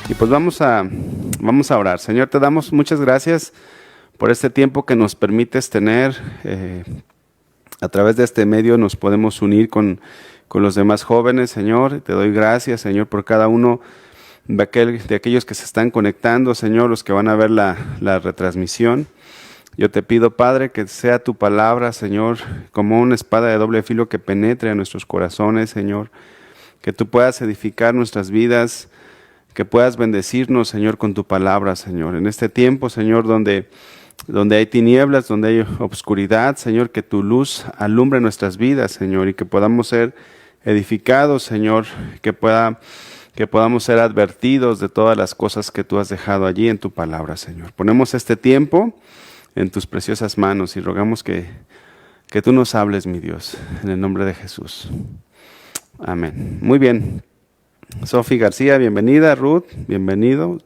Y pues vamos a orar. Señor, te damos muchas gracias por este tiempo que nos permites tener. A través de este medio nos podemos unir con los demás jóvenes, Señor. Te doy gracias, Señor, por cada uno de aquellos que se están conectando, Señor, los que van a ver la retransmisión. Yo te pido, Padre, que sea tu palabra, Señor, como una espada de doble filo que penetre a nuestros corazones, Señor. Que tú puedas edificar nuestras vidas, que puedas bendecirnos, Señor, con tu palabra, Señor. En este tiempo, Señor, donde hay tinieblas, donde hay obscuridad, Señor, que tu luz alumbre nuestras vidas, Señor, y que podamos ser edificados, Señor, que podamos ser advertidos de todas las cosas que tú has dejado allí en tu palabra, Señor. Ponemos este tiempo en tus preciosas manos y rogamos que tú nos hables, mi Dios, en el nombre de Jesús. Amén. Muy bien. Sofi García, bienvenida. Ruth, bienvenida.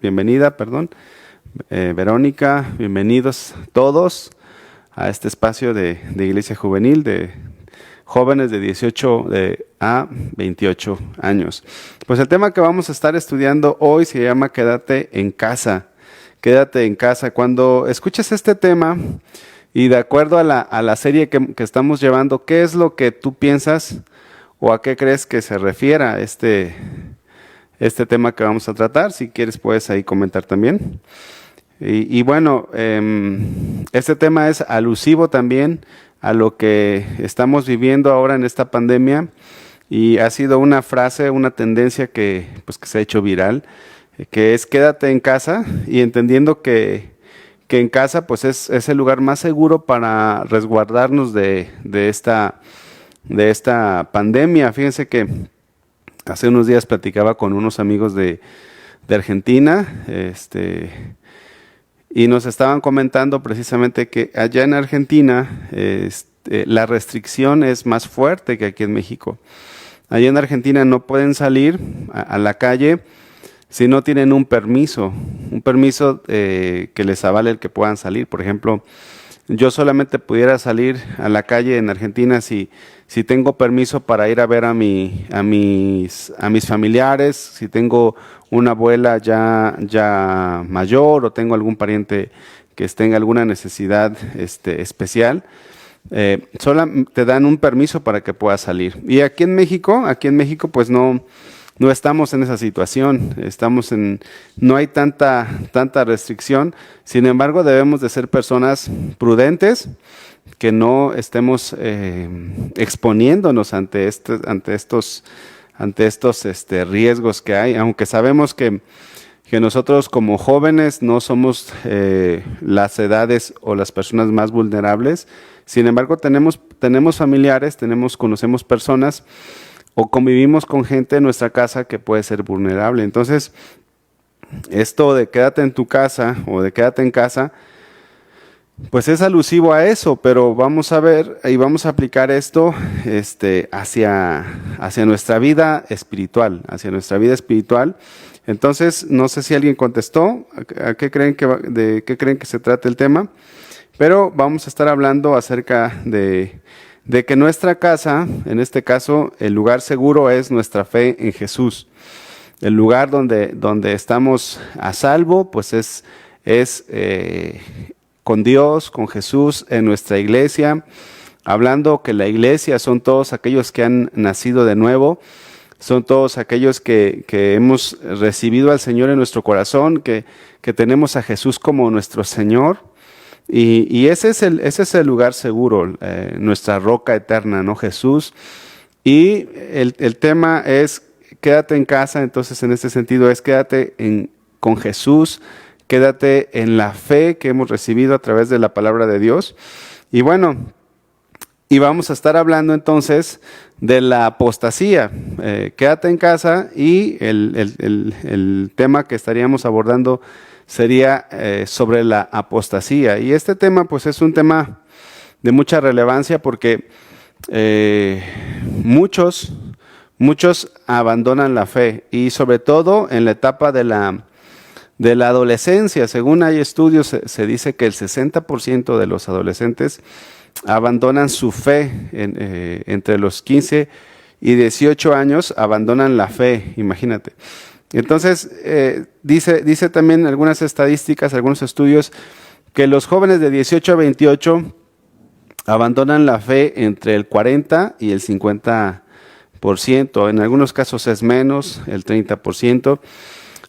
Verónica, bienvenidos todos a este espacio de Iglesia Juvenil de jóvenes de 18 a 28 años. Pues el tema que vamos a estar estudiando hoy se llama Quédate en casa. Quédate en casa. Cuando escuches este tema y de acuerdo a la serie que estamos llevando, ¿qué es lo que tú piensas o a qué crees que se refiera este tema que vamos a tratar? Si quieres puedes ahí comentar también. Y bueno, este tema es alusivo también a lo que estamos viviendo ahora en esta pandemia y ha sido una frase, una tendencia que se ha hecho viral, que es quédate en casa, y entendiendo que en casa pues es el lugar más seguro para resguardarnos de esta pandemia. Fíjense que hace unos días platicaba con unos amigos de Argentina, y nos estaban comentando precisamente que allá en Argentina la restricción es más fuerte que aquí en México. Allá en Argentina no pueden salir a la calle si no tienen un permiso que les avale el que puedan salir. Por ejemplo, yo solamente pudiera salir a la calle en Argentina si tengo permiso para ir a ver a mis familiares, si tengo una abuela ya mayor o tengo algún pariente que tenga alguna necesidad especial. Solo te dan un permiso para que puedas salir. Y aquí en México pues no estamos en esa situación, no hay tanta tanta Sin embargo, debemos de ser personas prudentes, que no estemos exponiéndonos ante estos riesgos que hay, aunque sabemos que nosotros como jóvenes no somos las edades o las personas más vulnerables. Sin embargo, tenemos familiares, conocemos personas o convivimos con gente en nuestra casa que puede ser vulnerable. Entonces, esto de quédate en tu casa o de quédate en casa, pues es alusivo a eso, pero vamos a ver y vamos a aplicar esto hacia nuestra vida espiritual, Entonces, no sé si alguien contestó, ¿a qué creen de qué creen que se trata el tema? Pero vamos a estar hablando acerca de que nuestra casa, en este caso, el lugar seguro es nuestra fe en Jesús. El lugar donde estamos a salvo, pues es con Dios, con Jesús, en nuestra iglesia. Hablando que la iglesia son todos aquellos que han nacido de nuevo, son todos aquellos que hemos recibido al Señor en nuestro corazón, que tenemos a Jesús como nuestro Señor. Y ese es el lugar seguro, nuestra roca eterna, ¿no? Jesús. Y el tema es quédate en casa. Entonces, en este sentido es quédate con Jesús, quédate en la fe que hemos recibido a través de la palabra de Dios. Y bueno, y vamos a estar hablando entonces de la apostasía. Quédate en casa, y el tema que estaríamos abordando sería sobre la apostasía. Y este tema pues es un tema de mucha relevancia porque muchos abandonan la fe, y sobre todo en la etapa de la adolescencia. Según hay estudios, se dice que el 60% de los adolescentes abandonan su fe entre los 15 y 18 años, abandonan la fe, imagínate. Entonces, dice también algunas estadísticas, algunos estudios, que los jóvenes de 18 a 28 abandonan la fe entre el 40 y el 50%. En algunos casos es menos, el 30%.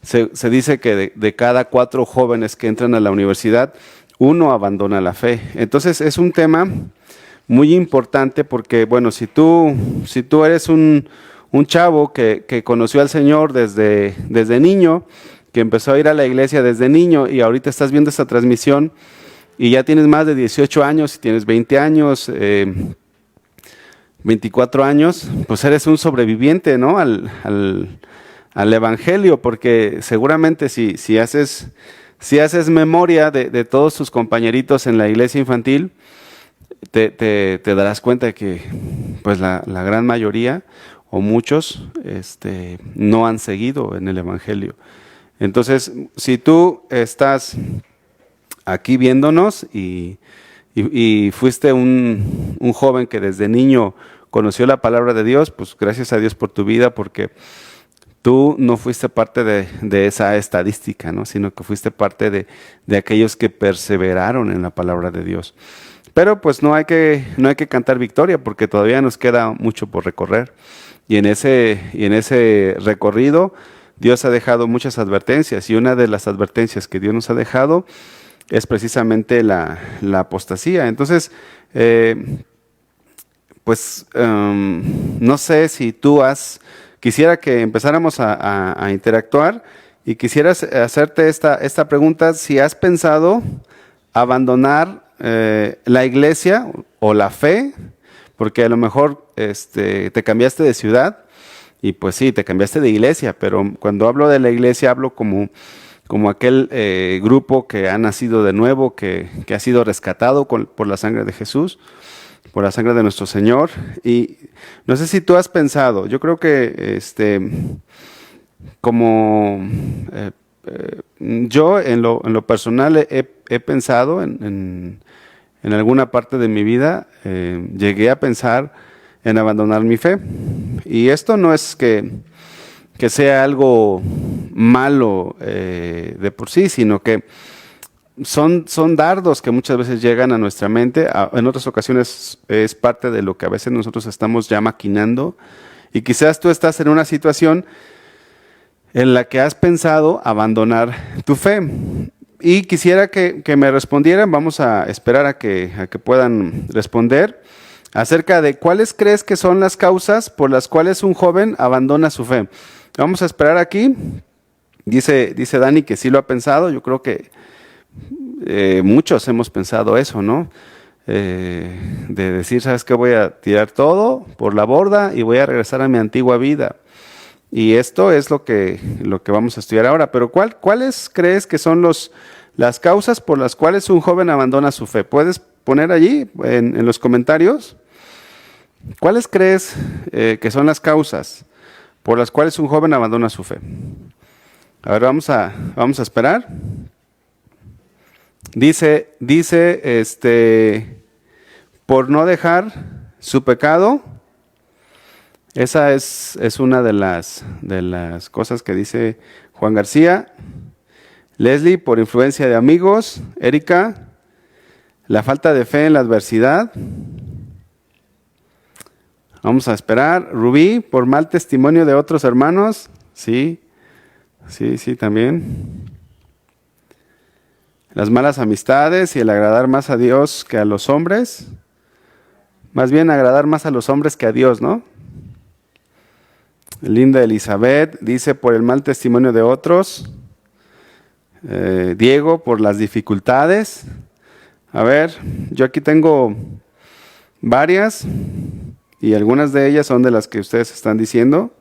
Se dice que de cada 4 jóvenes que entran a la universidad, 1 abandona la fe. Entonces es un tema muy importante porque, bueno, si tú eres un chavo que conoció al Señor desde niño, que empezó a ir a la iglesia desde niño y ahorita estás viendo esta transmisión y ya tienes más de 18 años, y tienes 20 años, 24 años, pues eres un sobreviviente, ¿no? al evangelio, porque seguramente si haces memoria de todos tus compañeritos en la iglesia infantil, te darás cuenta de que pues la gran mayoría o muchos no han seguido en el evangelio. Entonces, si tú estás aquí viéndonos y fuiste un joven que desde niño conoció la palabra de Dios, pues gracias a Dios por tu vida, porque tú no fuiste parte de esa estadística, ¿no? Sino que fuiste parte de aquellos que perseveraron en la palabra de Dios. Pero pues no hay que cantar victoria, porque todavía nos queda mucho por recorrer. Y en ese recorrido Dios ha dejado muchas advertencias, y una de las advertencias que Dios nos ha dejado es precisamente la apostasía. Entonces, no sé si quisiera que empezáramos a interactuar, y quisieras hacerte esta pregunta: si has pensado abandonar la iglesia o la fe, porque a lo mejor te cambiaste de ciudad, y pues sí, te cambiaste de iglesia, pero cuando hablo de la iglesia hablo como aquel grupo que ha nacido de nuevo, que ha sido rescatado por la sangre de Jesús, por la sangre de nuestro Señor. Y no sé si tú has pensado, yo creo que yo en lo personal he pensado en alguna parte de mi vida, llegué a pensar en abandonar mi fe. Y esto no es que sea algo malo de por sí, sino que son dardos que muchas veces llegan a nuestra mente. En otras ocasiones es parte de lo que a veces nosotros estamos ya maquinando, y quizás tú estás en una situación en la que has pensado abandonar tu fe. Y quisiera que me respondieran. Vamos a esperar a que puedan responder acerca de cuáles crees que son las causas por las cuales un joven abandona su fe. Vamos a esperar aquí. Dice Dani que sí lo ha pensado. Yo creo que muchos hemos pensado eso, ¿no? De decir, ¿sabes qué? Voy a tirar todo por la borda y voy a regresar a mi antigua vida. Y esto es lo que vamos a estudiar ahora. Pero ¿cuáles crees que son las causas por las cuales un joven abandona su fe? ¿Puedes poner allí en los comentarios? ¿Cuáles crees que son las causas por las cuales un joven abandona su fe? A ver, vamos a esperar. Dice, por no dejar su pecado. Esa es una de las cosas que dice Juan García. Leslie, por influencia de amigos. Erika, la falta de fe en la adversidad. Vamos a esperar. Rubí, por mal testimonio de otros hermanos. Sí, también. Las malas amistades y el agradar más a Dios que a los hombres. Más bien agradar más a los hombres que a Dios, ¿no? Linda Elizabeth dice, por el mal testimonio de otros. Diego, por las dificultades. A ver, yo aquí tengo varias, y algunas de ellas son de las que ustedes están diciendo.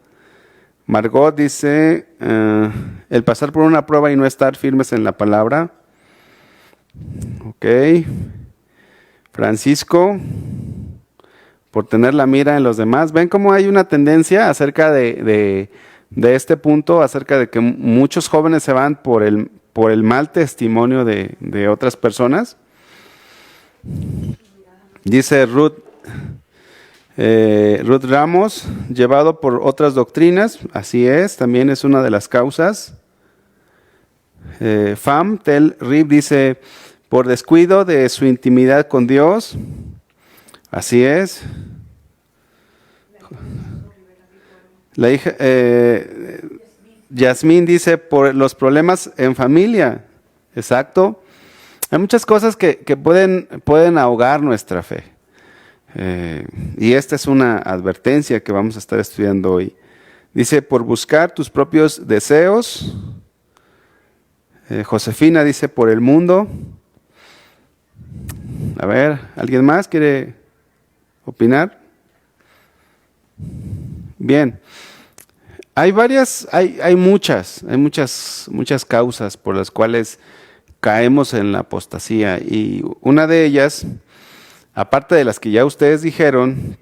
Margot dice, el pasar por una prueba y no estar firmes en la palabra. Ok. Francisco, por tener la mira en los demás. ¿Ven cómo hay una tendencia acerca de este punto, acerca de que muchos jóvenes se van por el mal testimonio de otras personas? Dice Ruth, Ruth Ramos, llevado por otras doctrinas, así es, también es una de las causas. Pham Tel Rib dice, por descuido de su intimidad con Dios, así es. La hija, Yasmín dice, por los problemas en familia, exacto. Hay muchas cosas que pueden ahogar nuestra fe. Y esta es una advertencia que vamos a estar estudiando hoy. Dice, por buscar tus propios deseos. Josefina dice, por el mundo. A ver, ¿alguien más quiere opinar? Bien. Hay muchas causas por las cuales caemos en la apostasía. Y una de ellas, aparte de las que ya ustedes dijeron,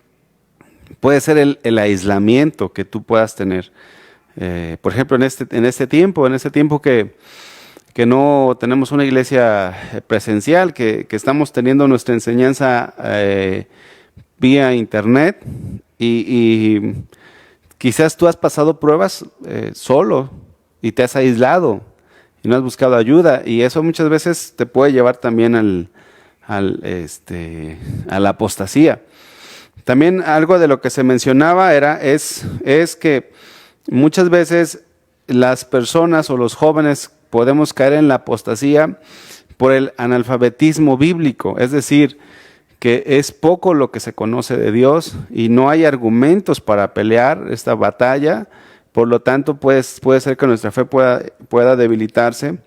puede ser el aislamiento que tú puedas tener. Por ejemplo, en este tiempo que no tenemos una iglesia presencial, que estamos teniendo nuestra enseñanza vía internet y quizás tú has pasado pruebas solo y te has aislado y no has buscado ayuda, y eso muchas veces te puede llevar también a la apostasía. También algo de lo que se mencionaba es que muchas veces las personas o los jóvenes podemos caer en la apostasía por el analfabetismo bíblico, es decir, que es poco lo que se conoce de Dios y no hay argumentos para pelear esta batalla. Por lo tanto, puede ser que nuestra fe pueda debilitarse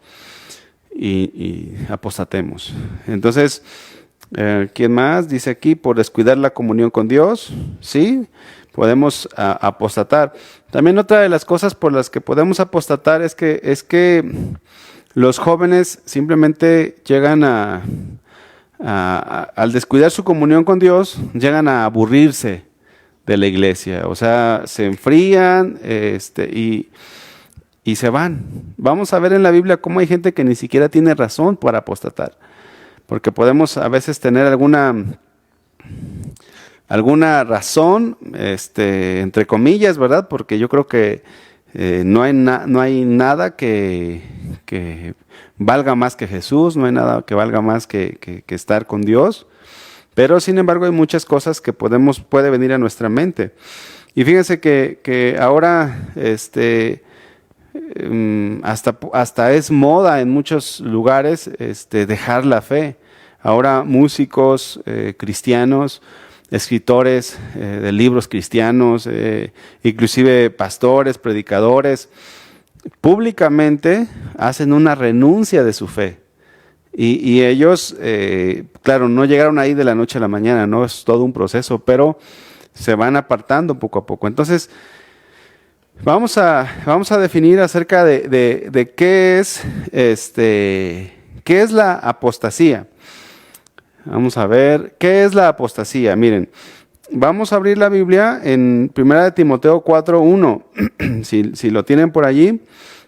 y apostatemos. Entonces, ¿quién más? Dice aquí, por descuidar la comunión con Dios, sí, podemos apostatar. También otra de las cosas por las que podemos apostatar es que los jóvenes simplemente llegan al descuidar su comunión con Dios, llegan a aburrirse de la iglesia, o sea, se enfrían y se van. Vamos a ver en la Biblia cómo hay gente que ni siquiera tiene razón para apostatar, porque podemos a veces tener alguna razón, entre comillas, ¿verdad? Porque yo creo que no hay nada que valga más que Jesús, no hay nada que valga más que estar con Dios. Pero sin embargo hay muchas cosas que puede venir a nuestra mente. Y fíjense que ahora hasta es moda en muchos lugares dejar la fe. Ahora músicos cristianos, escritores de libros cristianos, inclusive pastores, predicadores, públicamente hacen una renuncia de su fe. Y ellos, claro, no llegaron ahí de la noche a la mañana, no es todo un proceso, pero se van apartando poco a poco. Entonces, vamos a definir acerca de qué es la apostasía. Vamos a ver, ¿qué es la apostasía? Miren, vamos a abrir la Biblia en 1 Timoteo 4:1. Si lo tienen por allí,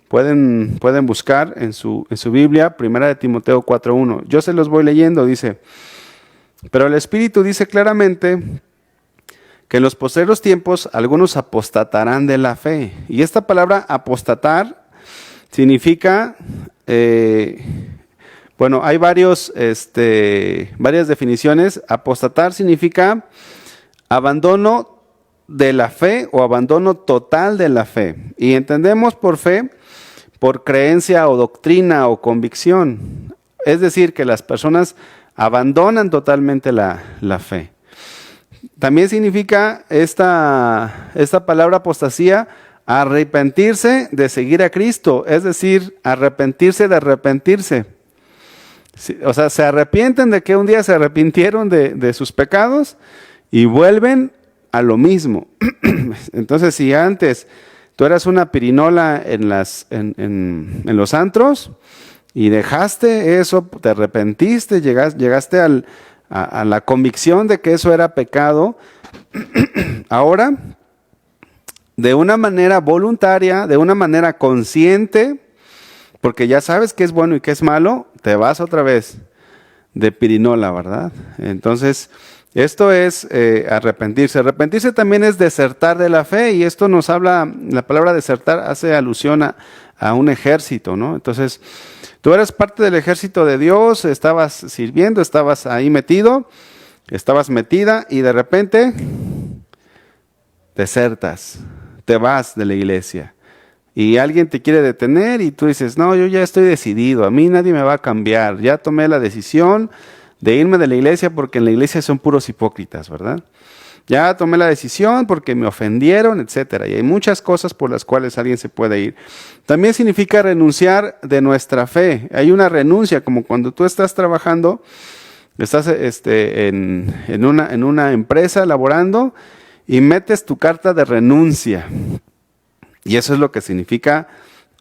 pueden buscar en su Biblia, 1 Timoteo 4:1. Yo se los voy leyendo, dice, pero el Espíritu dice claramente que en los postreros tiempos algunos apostatarán de la fe. Y esta palabra apostatar significa, bueno, hay varias definiciones. Apostatar significa abandono de la fe o abandono total de la fe. Y entendemos por fe, por creencia o doctrina o convicción. Es decir, que las personas abandonan totalmente la fe. También significa esta palabra apostasía, arrepentirse de seguir a Cristo. Es decir, arrepentirse de arrepentirse. O sea, se arrepienten de que un día se arrepintieron de sus pecados y vuelven a lo mismo. Entonces, si antes tú eras una pirinola en los antros y dejaste eso, te arrepentiste, llegaste a la convicción de que eso era pecado, ahora, de una manera voluntaria, de una manera consciente, porque ya sabes qué es bueno y qué es malo, te vas otra vez de pirinola, ¿verdad? Entonces, Esto es arrepentirse. Arrepentirse también es desertar de la fe, y esto nos habla, la palabra desertar hace alusión a un ejército, ¿no? Entonces, tú eres parte del ejército de Dios, estabas sirviendo, estabas ahí metido, estabas metida, y de repente desertas, te vas de la iglesia. Y alguien te quiere detener y tú dices, no, yo ya estoy decidido, a mí nadie me va a cambiar, ya tomé la decisión de irme de la iglesia porque en la iglesia son puros hipócritas, ¿verdad? Ya tomé la decisión porque me ofendieron, etcétera. Y hay muchas cosas por las cuales alguien se puede ir. También significa renunciar de nuestra fe. Hay una renuncia, como cuando tú estás trabajando, estás en una empresa laborando y metes tu carta de renuncia. Y eso es lo que significa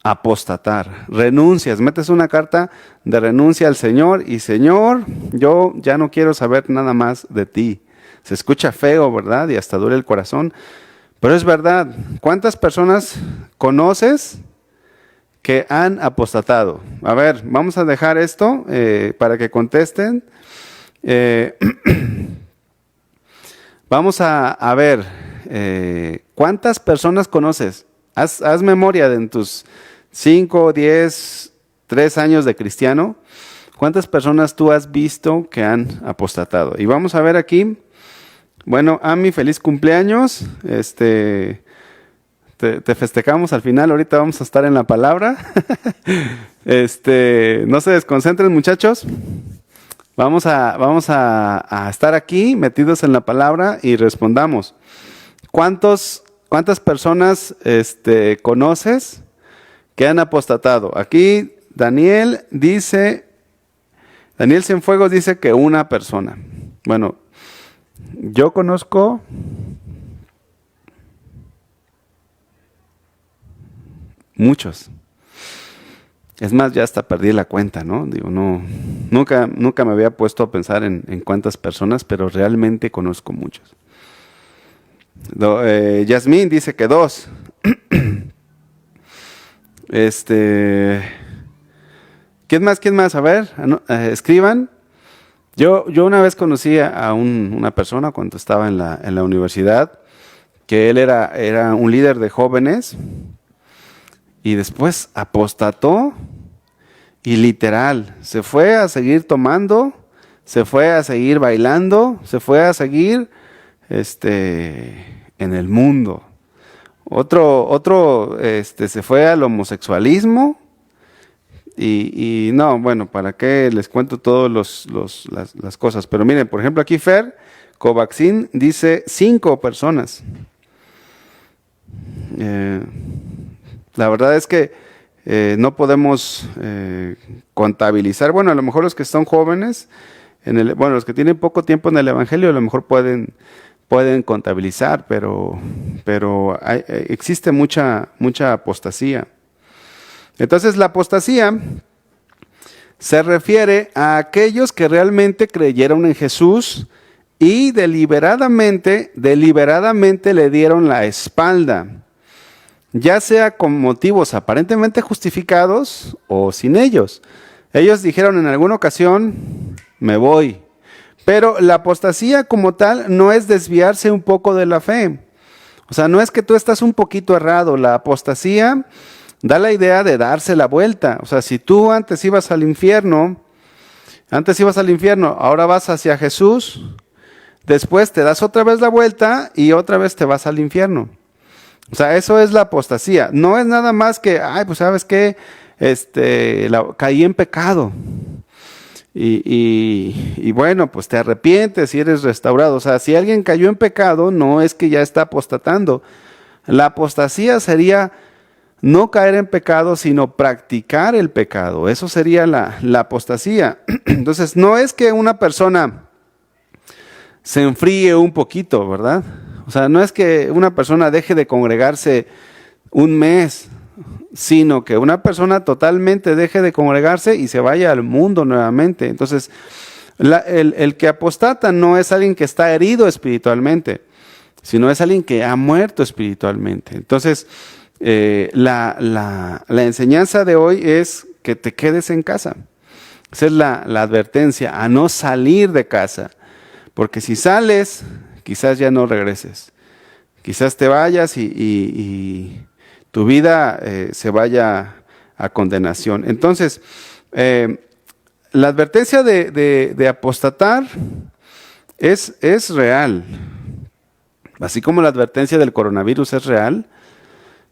apostatar. Renuncias, metes una carta de renuncia al Señor y Señor, yo ya no quiero saber nada más de ti. Se escucha feo, ¿verdad? Y hasta duele el corazón. Pero es verdad. ¿Cuántas personas conoces que han apostatado? A ver, vamos a dejar esto para que contesten. Vamos a ver, ¿cuántas personas conoces? Haz memoria de en tus 5, 10, 3 años de cristiano. ¿Cuántas personas tú has visto que han apostatado? Y vamos a ver aquí. Bueno, Ami, feliz cumpleaños. Te festejamos al final. Ahorita vamos a estar en la palabra. No se desconcentren, muchachos. Vamos a estar aquí metidos en la palabra y respondamos. ¿Cuántas personas conoces que han apostatado? Aquí Daniel Cienfuegos dice que una persona. Bueno, yo conozco muchos. Es más, ya hasta perdí la cuenta, ¿no? Digo, nunca me había puesto a pensar en cuántas personas, pero realmente conozco muchos. Yasmín dice que 2. ¿Quién más? A ver, escriban. Yo una vez conocí a una persona cuando estaba en la universidad, que él era un líder de jóvenes, y después apostató, y literal, se fue a seguir tomando, se fue a seguir bailando, se fue a seguir en el mundo. Otro se fue al homosexualismo. Y no, bueno, ¿para qué les cuento todas las cosas? Pero miren, por ejemplo, aquí Fer Covaxin dice 5 personas. La verdad es que no podemos contabilizar. Bueno, a lo mejor los que son jóvenes, los que tienen poco tiempo en el Evangelio, a lo mejor pueden contabilizar, pero existe mucha apostasía. Entonces, la apostasía se refiere a aquellos que realmente creyeron en Jesús y deliberadamente le dieron la espalda, ya sea con motivos aparentemente justificados o sin ellos. Ellos dijeron en alguna ocasión, me voy. Pero la apostasía como tal no es desviarse un poco de la fe. O sea, no es que tú estás un poquito errado. La apostasía da la idea de darse la vuelta. O sea, si tú antes ibas al infierno, ahora vas hacia Jesús, después te das otra vez la vuelta y otra vez te vas al infierno. O sea, eso es la apostasía. No es nada más que, pues sabes qué, caí en pecado. Y bueno, pues te arrepientes y eres restaurado. O sea, si alguien cayó en pecado, no es que ya está apostatando. La apostasía sería no caer en pecado, sino practicar el pecado. Eso sería la apostasía. Entonces, no es que una persona se enfríe un poquito, ¿verdad? O sea, no es que una persona deje de congregarse un mes, sino que una persona totalmente deje de congregarse y se vaya al mundo nuevamente. Entonces, el que apostata no es alguien que está herido espiritualmente, sino es alguien que ha muerto espiritualmente. Entonces, la enseñanza de hoy es que te quedes en casa. Esa es la advertencia, a no salir de casa. porque si sales, quizás ya no regreses. Quizás te vayas y tu vida se vaya a condenación. Entonces, la advertencia de apostatar es real. Así como la advertencia del coronavirus es real,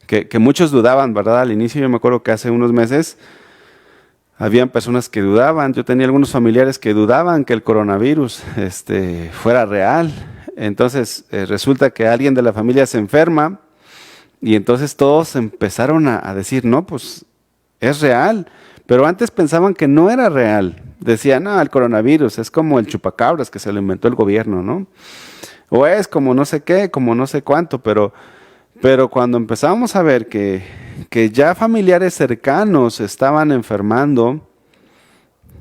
que muchos dudaban, ¿verdad? Al inicio, yo me acuerdo que hace unos meses habían personas que dudaban. Yo tenía algunos familiares que dudaban que el coronavirus fuera real. Entonces resulta que alguien de la familia se enferma y entonces todos empezaron a decir, no, pues es real. Pero antes pensaban que no era real. Decían, no, el coronavirus es como el chupacabras que se lo inventó el gobierno, ¿no? O es como no sé qué, como no sé cuánto, pero cuando empezamos a ver que ya familiares cercanos estaban enfermando,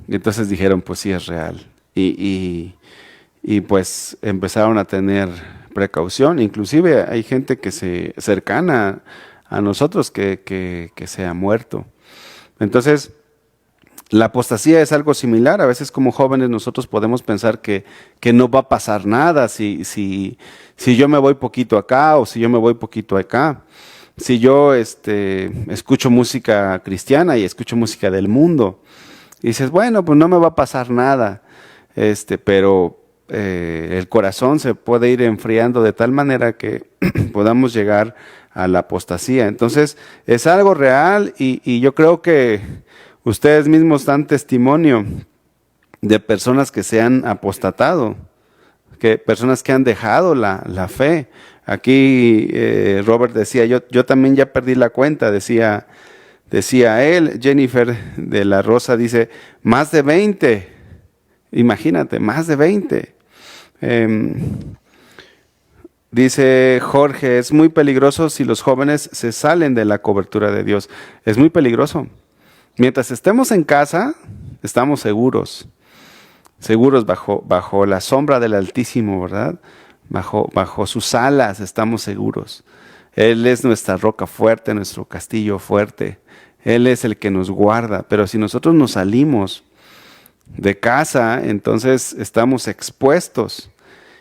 entonces dijeron, pues sí es real. Y pues empezaron a tener precaución. Inclusive hay gente que se cercana a nosotros que se ha muerto. Entonces, la apostasía es algo similar. A veces como jóvenes nosotros podemos pensar que no va a pasar nada si yo me voy poquito acá o si yo me voy poquito acá. Si yo escucho música cristiana y escucho música del mundo. Y dices, bueno, pues no me va a pasar nada. Pero el corazón se puede ir enfriando de tal manera que podamos llegar a la apostasía. Entonces, es algo real y yo creo que ustedes mismos dan testimonio de personas que se han apostatado, personas que han dejado la fe. Aquí Robert decía, yo también ya perdí la cuenta, decía él. Jennifer de la Rosa dice, más de 20. Imagínate, más de 20. Dice Jorge, es muy peligroso si los jóvenes se salen de la cobertura de Dios. Es muy peligroso. Mientras estemos en casa, estamos seguros bajo la sombra del Altísimo, ¿verdad? Bajo sus alas estamos seguros. Él es nuestra roca fuerte, nuestro castillo fuerte. Él es el que nos guarda. Pero si nosotros nos salimos de casa, entonces estamos expuestos.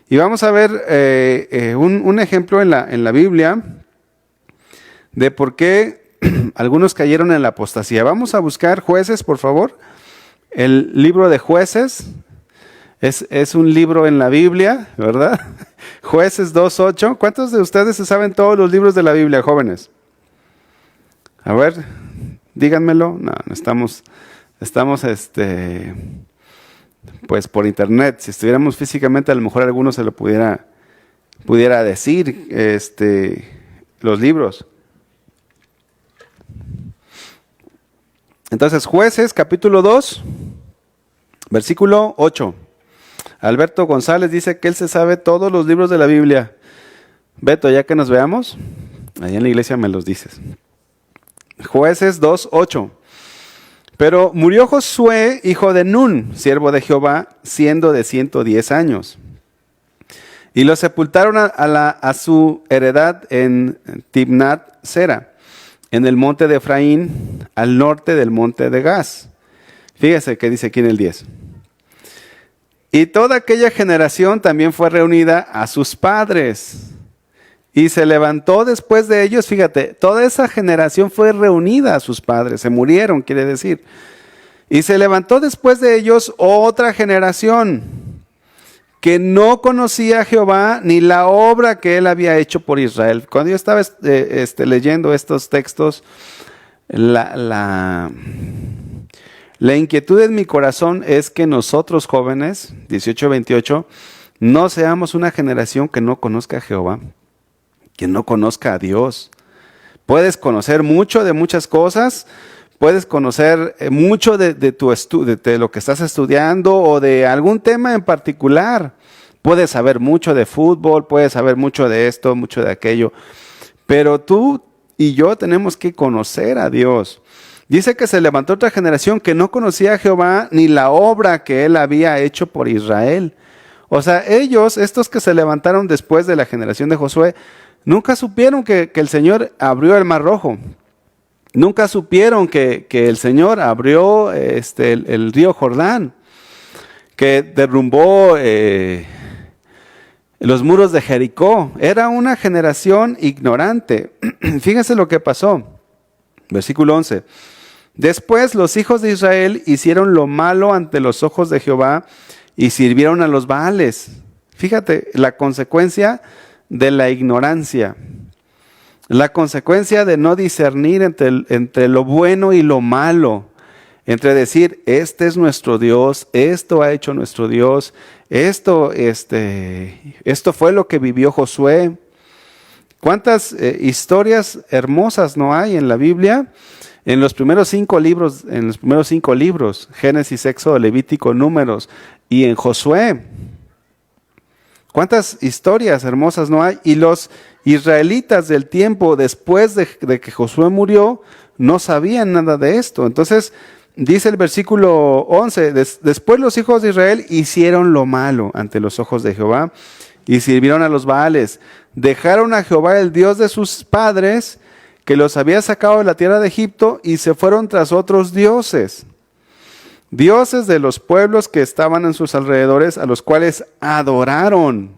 Y vamos a ver un ejemplo en la Biblia de por qué algunos cayeron en la apostasía. Vamos a buscar Jueces, por favor. El libro de Jueces es un libro en la Biblia, ¿verdad? Jueces 2:8. ¿Cuántos de ustedes se saben todos los libros de la Biblia, jóvenes? A ver, díganmelo. No estamos pues por internet. Si estuviéramos físicamente, a lo mejor alguno se lo pudiera decir, los libros. Entonces, Jueces, capítulo 2, versículo 8. Alberto González dice que él se sabe todos los libros de la Biblia. Beto, ya que nos veamos, allá en la iglesia me los dices. Jueces 2:8. Pero murió Josué, hijo de Nun, siervo de Jehová, siendo de 110 años. Y lo sepultaron a su heredad en Timnat Sera, en el monte de Efraín, al norte del monte de Gaz. Fíjese que dice aquí en el 10. Y toda aquella generación también fue reunida a sus padres. Y se levantó después de ellos, fíjate, toda esa generación fue reunida a sus padres, se murieron, quiere decir. Y se levantó después de ellos otra generación que no conocía a Jehová ni la obra que él había hecho por Israel. Cuando yo estaba leyendo estos textos, la inquietud en mi corazón es que nosotros jóvenes, 18-28, no seamos una generación que no conozca a Jehová, que no conozca a Dios. Puedes conocer mucho de muchas cosas, puedes conocer mucho de lo que estás estudiando o de algún tema en particular. Puedes saber mucho de fútbol, puedes saber mucho de esto, mucho de aquello, pero tú y yo tenemos que conocer a Dios. Dice que se levantó otra generación que no conocía a Jehová ni la obra que él había hecho por Israel. O sea, ellos, estos que se levantaron después de la generación de Josué, nunca supieron que el Señor abrió el Mar Rojo. Nunca supieron que el Señor abrió el río Jordán, que derrumbó los muros de Jericó. Era una generación ignorante. Fíjense lo que pasó. Versículo 11. Después los hijos de Israel hicieron lo malo ante los ojos de Jehová y sirvieron a los Baales. Fíjate, la consecuencia de la ignorancia. La consecuencia de no discernir entre lo bueno y lo malo. Entre decir, este es nuestro Dios, esto ha hecho nuestro Dios, esto fue lo que vivió Josué. ¿Cuántas historias hermosas no hay en la Biblia? En los primeros 5 libros, Génesis, Éxodo, Levítico, Números y en Josué. ¿Cuántas historias hermosas no hay? Y los israelitas del tiempo después de que Josué murió no sabían nada de esto. Entonces dice el versículo 11, después los hijos de Israel hicieron lo malo ante los ojos de Jehová y sirvieron a los Baales. Dejaron a Jehová el Dios de sus padres que los había sacado de la tierra de Egipto y se fueron tras otros dioses. Dioses de los pueblos que estaban en sus alrededores, a los cuales adoraron.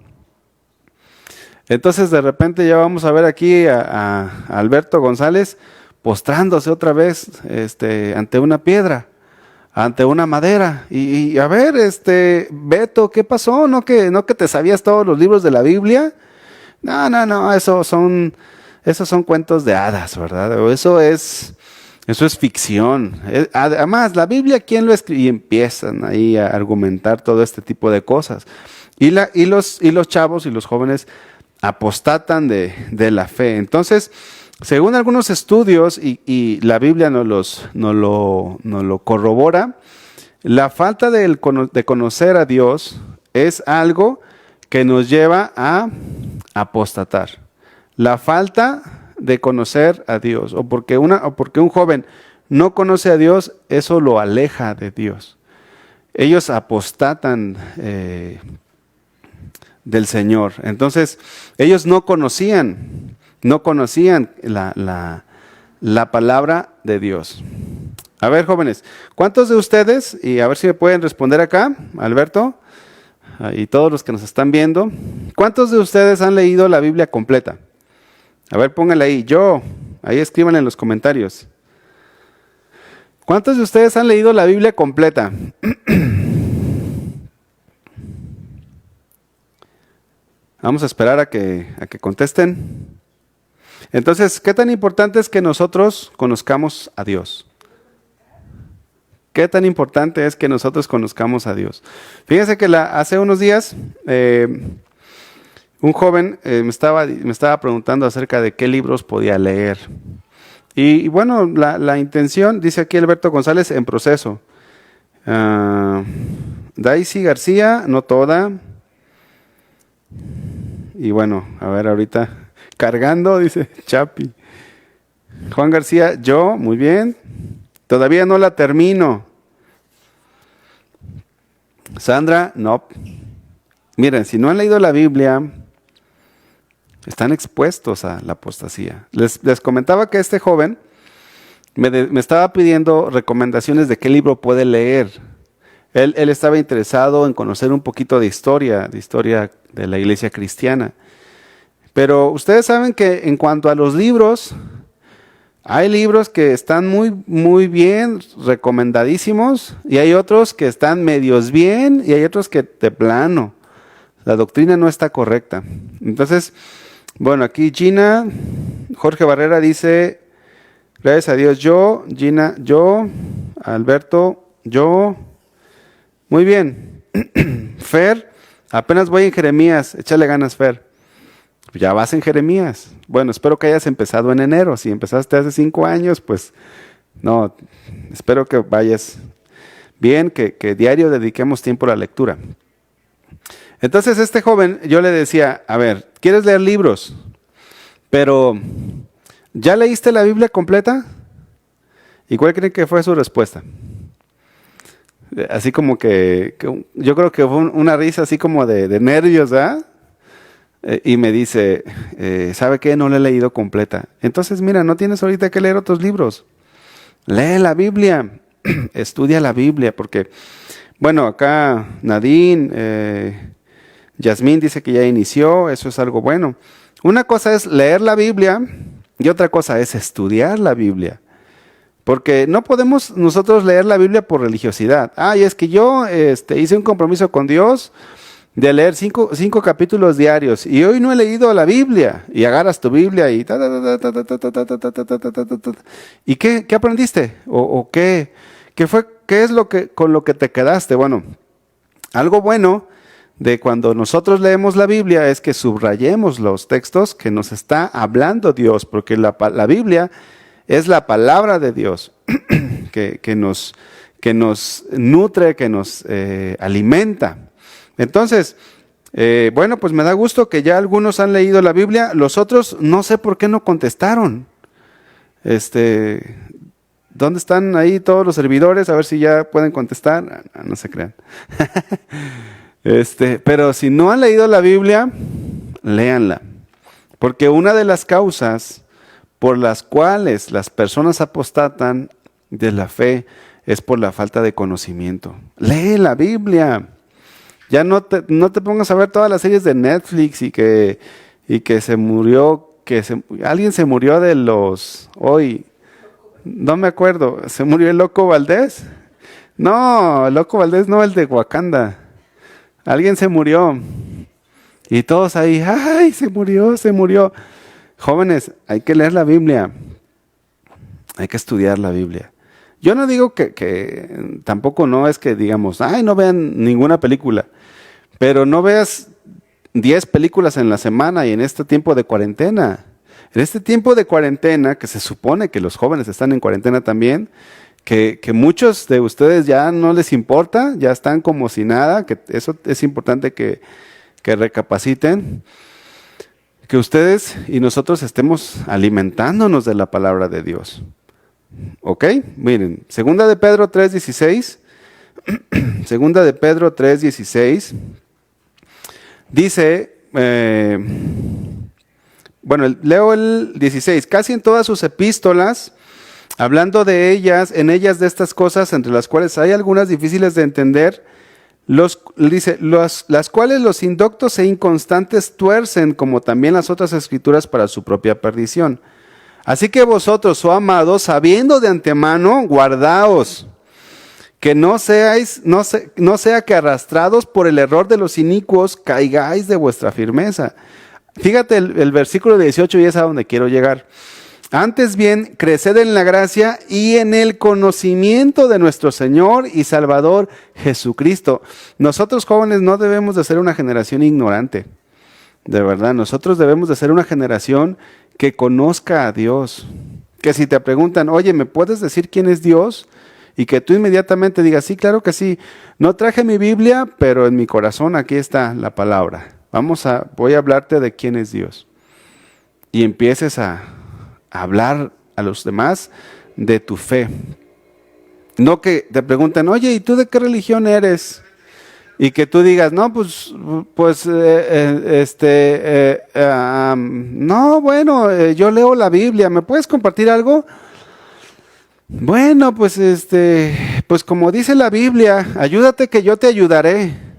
Entonces de repente ya vamos a ver aquí a Alberto González postrándose otra vez ante una piedra, ante una madera. Y a ver, Beto, ¿qué pasó? ¿No que te sabías todos los libros de la Biblia? No, esos son cuentos de hadas, ¿verdad? Eso es ficción. Además, la Biblia, ¿quién lo escribió? Y empiezan ahí a argumentar todo este tipo de cosas. Y los chavos y los jóvenes apostatan de la fe. Entonces, según algunos estudios, y la Biblia nos lo corrobora, la falta de conocer a Dios es algo que nos lleva a apostatar. La falta de conocer a Dios, o porque un joven no conoce a Dios, eso lo aleja de Dios. Ellos apostatan del Señor. Entonces, ellos no conocían la palabra de Dios. A ver, jóvenes, ¿cuántos de ustedes, y a ver si me pueden responder acá, Alberto, y todos los que nos están viendo, cuántos de ustedes han leído la Biblia completa? A ver, pónganle ahí, ahí escríbanle en los comentarios. ¿Cuántos de ustedes han leído la Biblia completa? Vamos a esperar a que contesten. Entonces, ¿qué tan importante es que nosotros conozcamos a Dios? ¿Qué tan importante es que nosotros conozcamos a Dios? Fíjense que hace unos días un joven me estaba preguntando acerca de qué libros podía leer. Y bueno, la intención, dice aquí Alberto González, en proceso. Daisy García, no toda. Y bueno, a ver ahorita, cargando, dice Chapi. Juan García, muy bien. Todavía no la termino. Sandra, no. Miren, si no han leído la Biblia, están expuestos a la apostasía. Les comentaba que este joven me estaba pidiendo recomendaciones de qué libro puede leer. Él estaba interesado en conocer un poquito de historia de la iglesia cristiana. Pero ustedes saben que en cuanto a los libros, hay libros que están muy, muy bien, recomendadísimos, y hay otros que están medios bien, y hay otros que de plano. La doctrina no está correcta. Entonces, bueno, aquí Gina, Jorge Barrera dice, gracias a Dios, Gina, Alberto, muy bien. Fer, apenas voy en Jeremías, échale ganas, Fer. Ya vas en Jeremías. Bueno, espero que hayas empezado en enero. Si empezaste hace 5 años, pues no, espero que vayas bien, que diario dediquemos tiempo a la lectura. Entonces este joven, yo le decía, a ver, ¿quieres leer libros? Pero, ¿ya leíste la Biblia completa? ¿Y cuál creen que fue su respuesta? Así como que yo creo que fue una risa así como de nervios, ¿verdad? Y me dice, ¿sabe qué? No la he leído completa. Entonces, mira, no tienes ahorita que leer otros libros. Lee la Biblia, estudia la Biblia, porque, bueno, acá Nadine, Yasmín dice que ya inició, eso es algo bueno. Una cosa es leer la Biblia y otra cosa es estudiar la Biblia. Porque no podemos nosotros leer la Biblia por religiosidad. Ay, es que yo hice un compromiso con Dios de leer cinco capítulos diarios y hoy no he leído la Biblia. Y agarras tu Biblia y ¿y qué aprendiste? ¿O qué fue? ¿Qué es con lo que te quedaste? Bueno, algo bueno de cuando nosotros leemos la Biblia es que subrayemos los textos que nos está hablando Dios, porque la Biblia es la palabra de Dios que nos nutre, que nos alimenta. Entonces, bueno, pues me da gusto que ya algunos han leído la Biblia, los otros no sé por qué no contestaron. ¿Dónde están ahí todos los servidores? A ver si ya pueden contestar. No se crean. Pero si no han leído la Biblia, léanla. Porque una de las causas por las cuales las personas apostatan de la fe es por la falta de conocimiento. Lee la Biblia. Ya no te pongas a ver todas las series de Netflix y que se murió, alguien se murió hoy, no me acuerdo, ¿se murió el Loco Valdés? No, el Loco Valdés no, el de Wakanda. Alguien se murió. Y todos ahí, ¡ay, se murió! Jóvenes, hay que leer la Biblia. Hay que estudiar la Biblia. Yo no digo que tampoco no es que digamos, ¡ay, no vean ninguna película! Pero no veas 10 películas en la semana y en este tiempo de cuarentena. En este tiempo de cuarentena, que se supone que los jóvenes están en cuarentena también, que muchos de ustedes ya no les importa, ya están como si nada, que eso es importante que recapaciten, que ustedes y nosotros estemos alimentándonos de la palabra de Dios. ¿Ok? Miren, segunda de Pedro 3:16, segunda de Pedro 3:16, dice, bueno, leo el 16, casi en todas sus epístolas, hablando de ellas, en ellas de estas cosas, entre las cuales hay algunas difíciles de entender, dice, las cuales los indoctos e inconstantes tuercen, como también las otras escrituras para su propia perdición. Así que vosotros, oh amados, sabiendo de antemano, guardaos, que no sea que arrastrados por el error de los inicuos, caigáis de vuestra firmeza. Fíjate el versículo 18 y es a donde quiero llegar. Antes bien, creced en la gracia y en el conocimiento de nuestro Señor y Salvador Jesucristo. Nosotros jóvenes no debemos de ser una generación ignorante, de verdad. Nosotros debemos de ser una generación que conozca a Dios. Que si te preguntan, oye, ¿me puedes decir quién es Dios? Y que tú inmediatamente digas, sí, claro que sí. No traje mi Biblia, pero en mi corazón aquí está la palabra. Voy a hablarte de quién es Dios. Y empieces a hablar a los demás de tu fe. No que te pregunten, oye, ¿y tú de qué religión eres? Y que tú digas, no, no, bueno, yo leo la Biblia, ¿me puedes compartir algo? Bueno, pues como dice la Biblia, ayúdate que yo te ayudaré.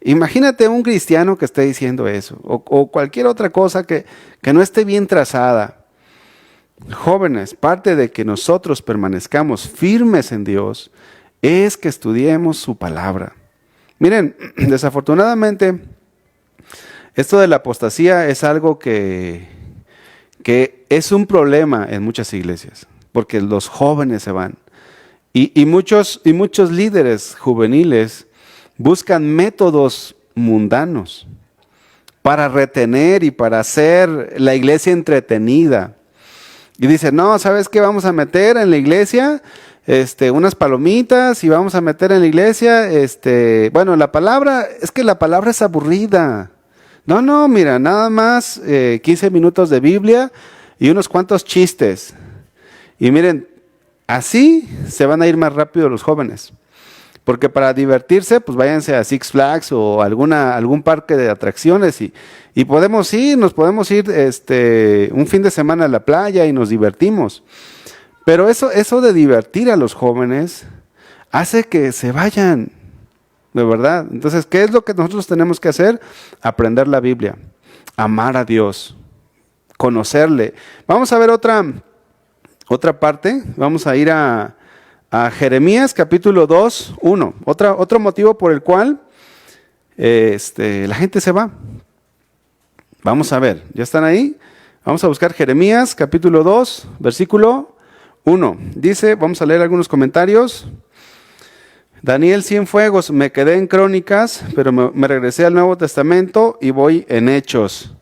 Imagínate un cristiano que esté diciendo eso, o cualquier otra cosa que no esté bien trazada. Jóvenes, parte de que nosotros permanezcamos firmes en Dios es que estudiemos su palabra. Miren, desafortunadamente, esto de la apostasía es algo que es un problema en muchas iglesias, porque los jóvenes se van. Y muchos líderes juveniles buscan métodos mundanos para retener y para hacer la iglesia entretenida. Y dicen, no, ¿sabes qué? Vamos a meter en la iglesia unas palomitas y vamos a meter en la iglesia, bueno, la palabra es aburrida. No, mira, nada más 15 minutos de Biblia y unos cuantos chistes. Y miren, así se van a ir más rápido los jóvenes. Porque para divertirse, pues váyanse a Six Flags o algún parque de atracciones y nos podemos ir un fin de semana a la playa y nos divertimos. Pero eso de divertir a los jóvenes hace que se vayan. de verdad. Entonces, ¿qué es lo que nosotros tenemos que hacer? Aprender la Biblia, amar a Dios, conocerle. Vamos a ver otra parte. Vamos a ir a Jeremías capítulo 2, 1. Otro motivo por el cual la gente se va. Vamos a ver, ¿ya están ahí? Vamos a buscar Jeremías capítulo 2, versículo 1. Dice, vamos a leer algunos comentarios. Daniel Cienfuegos, me quedé en Crónicas, pero me regresé al Nuevo Testamento y voy en Hechos.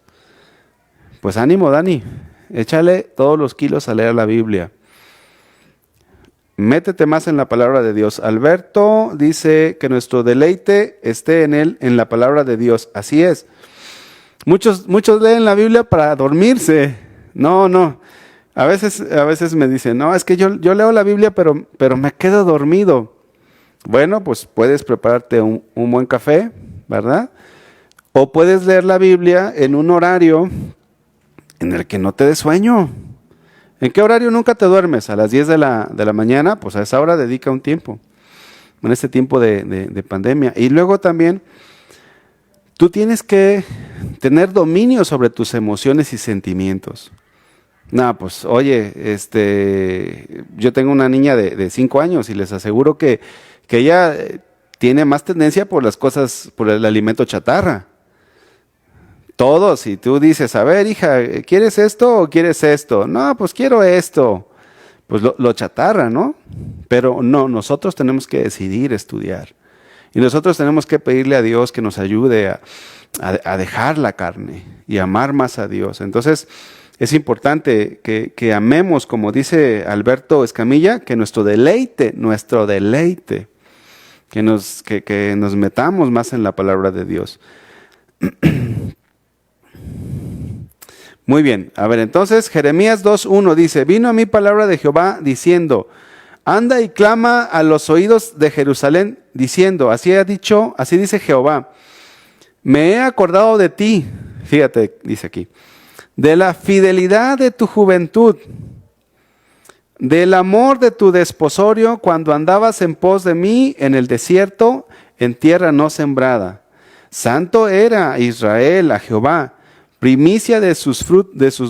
Pues ánimo, Dani, échale todos los kilos a leer la Biblia. Métete más en la palabra de Dios. Alberto dice que nuestro deleite esté en él, en la palabra de Dios. Así es. Muchos leen la Biblia para dormirse. No. A veces me dicen, no, es que yo leo la Biblia, pero me quedo dormido. Bueno, pues puedes prepararte un buen café, ¿verdad? O puedes leer la Biblia en un horario en el que no te dé sueño. ¿En qué horario nunca te duermes? A las 10 de la mañana, pues a esa hora dedica un tiempo. En este tiempo de pandemia. Y luego también, tú tienes que tener dominio sobre tus emociones y sentimientos. No, pues oye, yo tengo una niña de 5 años y les aseguro que ella tiene más tendencia por las cosas, por el alimento chatarra. Todos, y tú dices, a ver, hija, ¿quieres esto o quieres esto? No, pues quiero esto. Pues lo chatarra, ¿no? Pero no, nosotros tenemos que decidir estudiar. Y nosotros tenemos que pedirle a Dios que nos ayude a dejar la carne y amar más a Dios. Entonces, es importante que amemos, como dice Alberto Escamilla, que nuestro deleite, que nos metamos más en la palabra de Dios. Muy bien, a ver, entonces Jeremías 2:1 dice, vino a mí palabra de Jehová diciendo, anda y clama a los oídos de Jerusalén, diciendo, así dice Jehová, me he acordado de ti, fíjate, dice aquí, de la fidelidad de tu juventud, del amor de tu desposorio cuando andabas en pos de mí en el desierto, en tierra no sembrada. Santo era Israel a Jehová, primicia de sus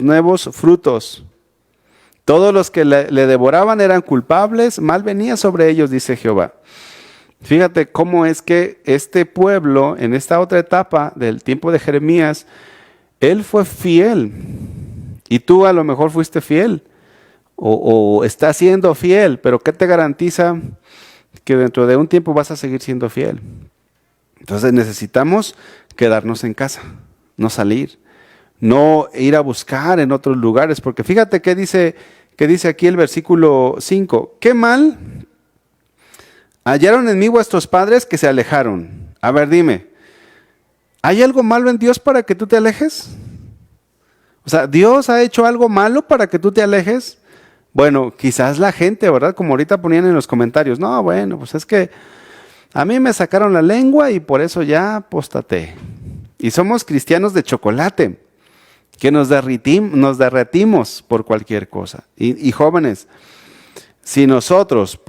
nuevos frutos. Todos los que le devoraban eran culpables, mal venía sobre ellos, dice Jehová. Fíjate cómo es que este pueblo, en esta otra etapa del tiempo de Jeremías, él fue fiel. Y tú a lo mejor fuiste fiel, o estás siendo fiel, pero ¿qué te garantiza que dentro de un tiempo vas a seguir siendo fiel? Entonces necesitamos quedarnos en casa, no salir, no ir a buscar en otros lugares, porque fíjate qué dice aquí el versículo 5. ¿Qué mal hallaron en mí vuestros padres que se alejaron? A ver, dime, ¿hay algo malo en Dios para que tú te alejes? O sea, ¿Dios ha hecho algo malo para que tú te alejes? Bueno, quizás la gente, ¿verdad? Como ahorita ponían en los comentarios, no, bueno, pues es que a mí me sacaron la lengua y por eso ya apostaté. Y somos cristianos de chocolate, que nos derretimos por cualquier cosa. Y jóvenes, si nosotros,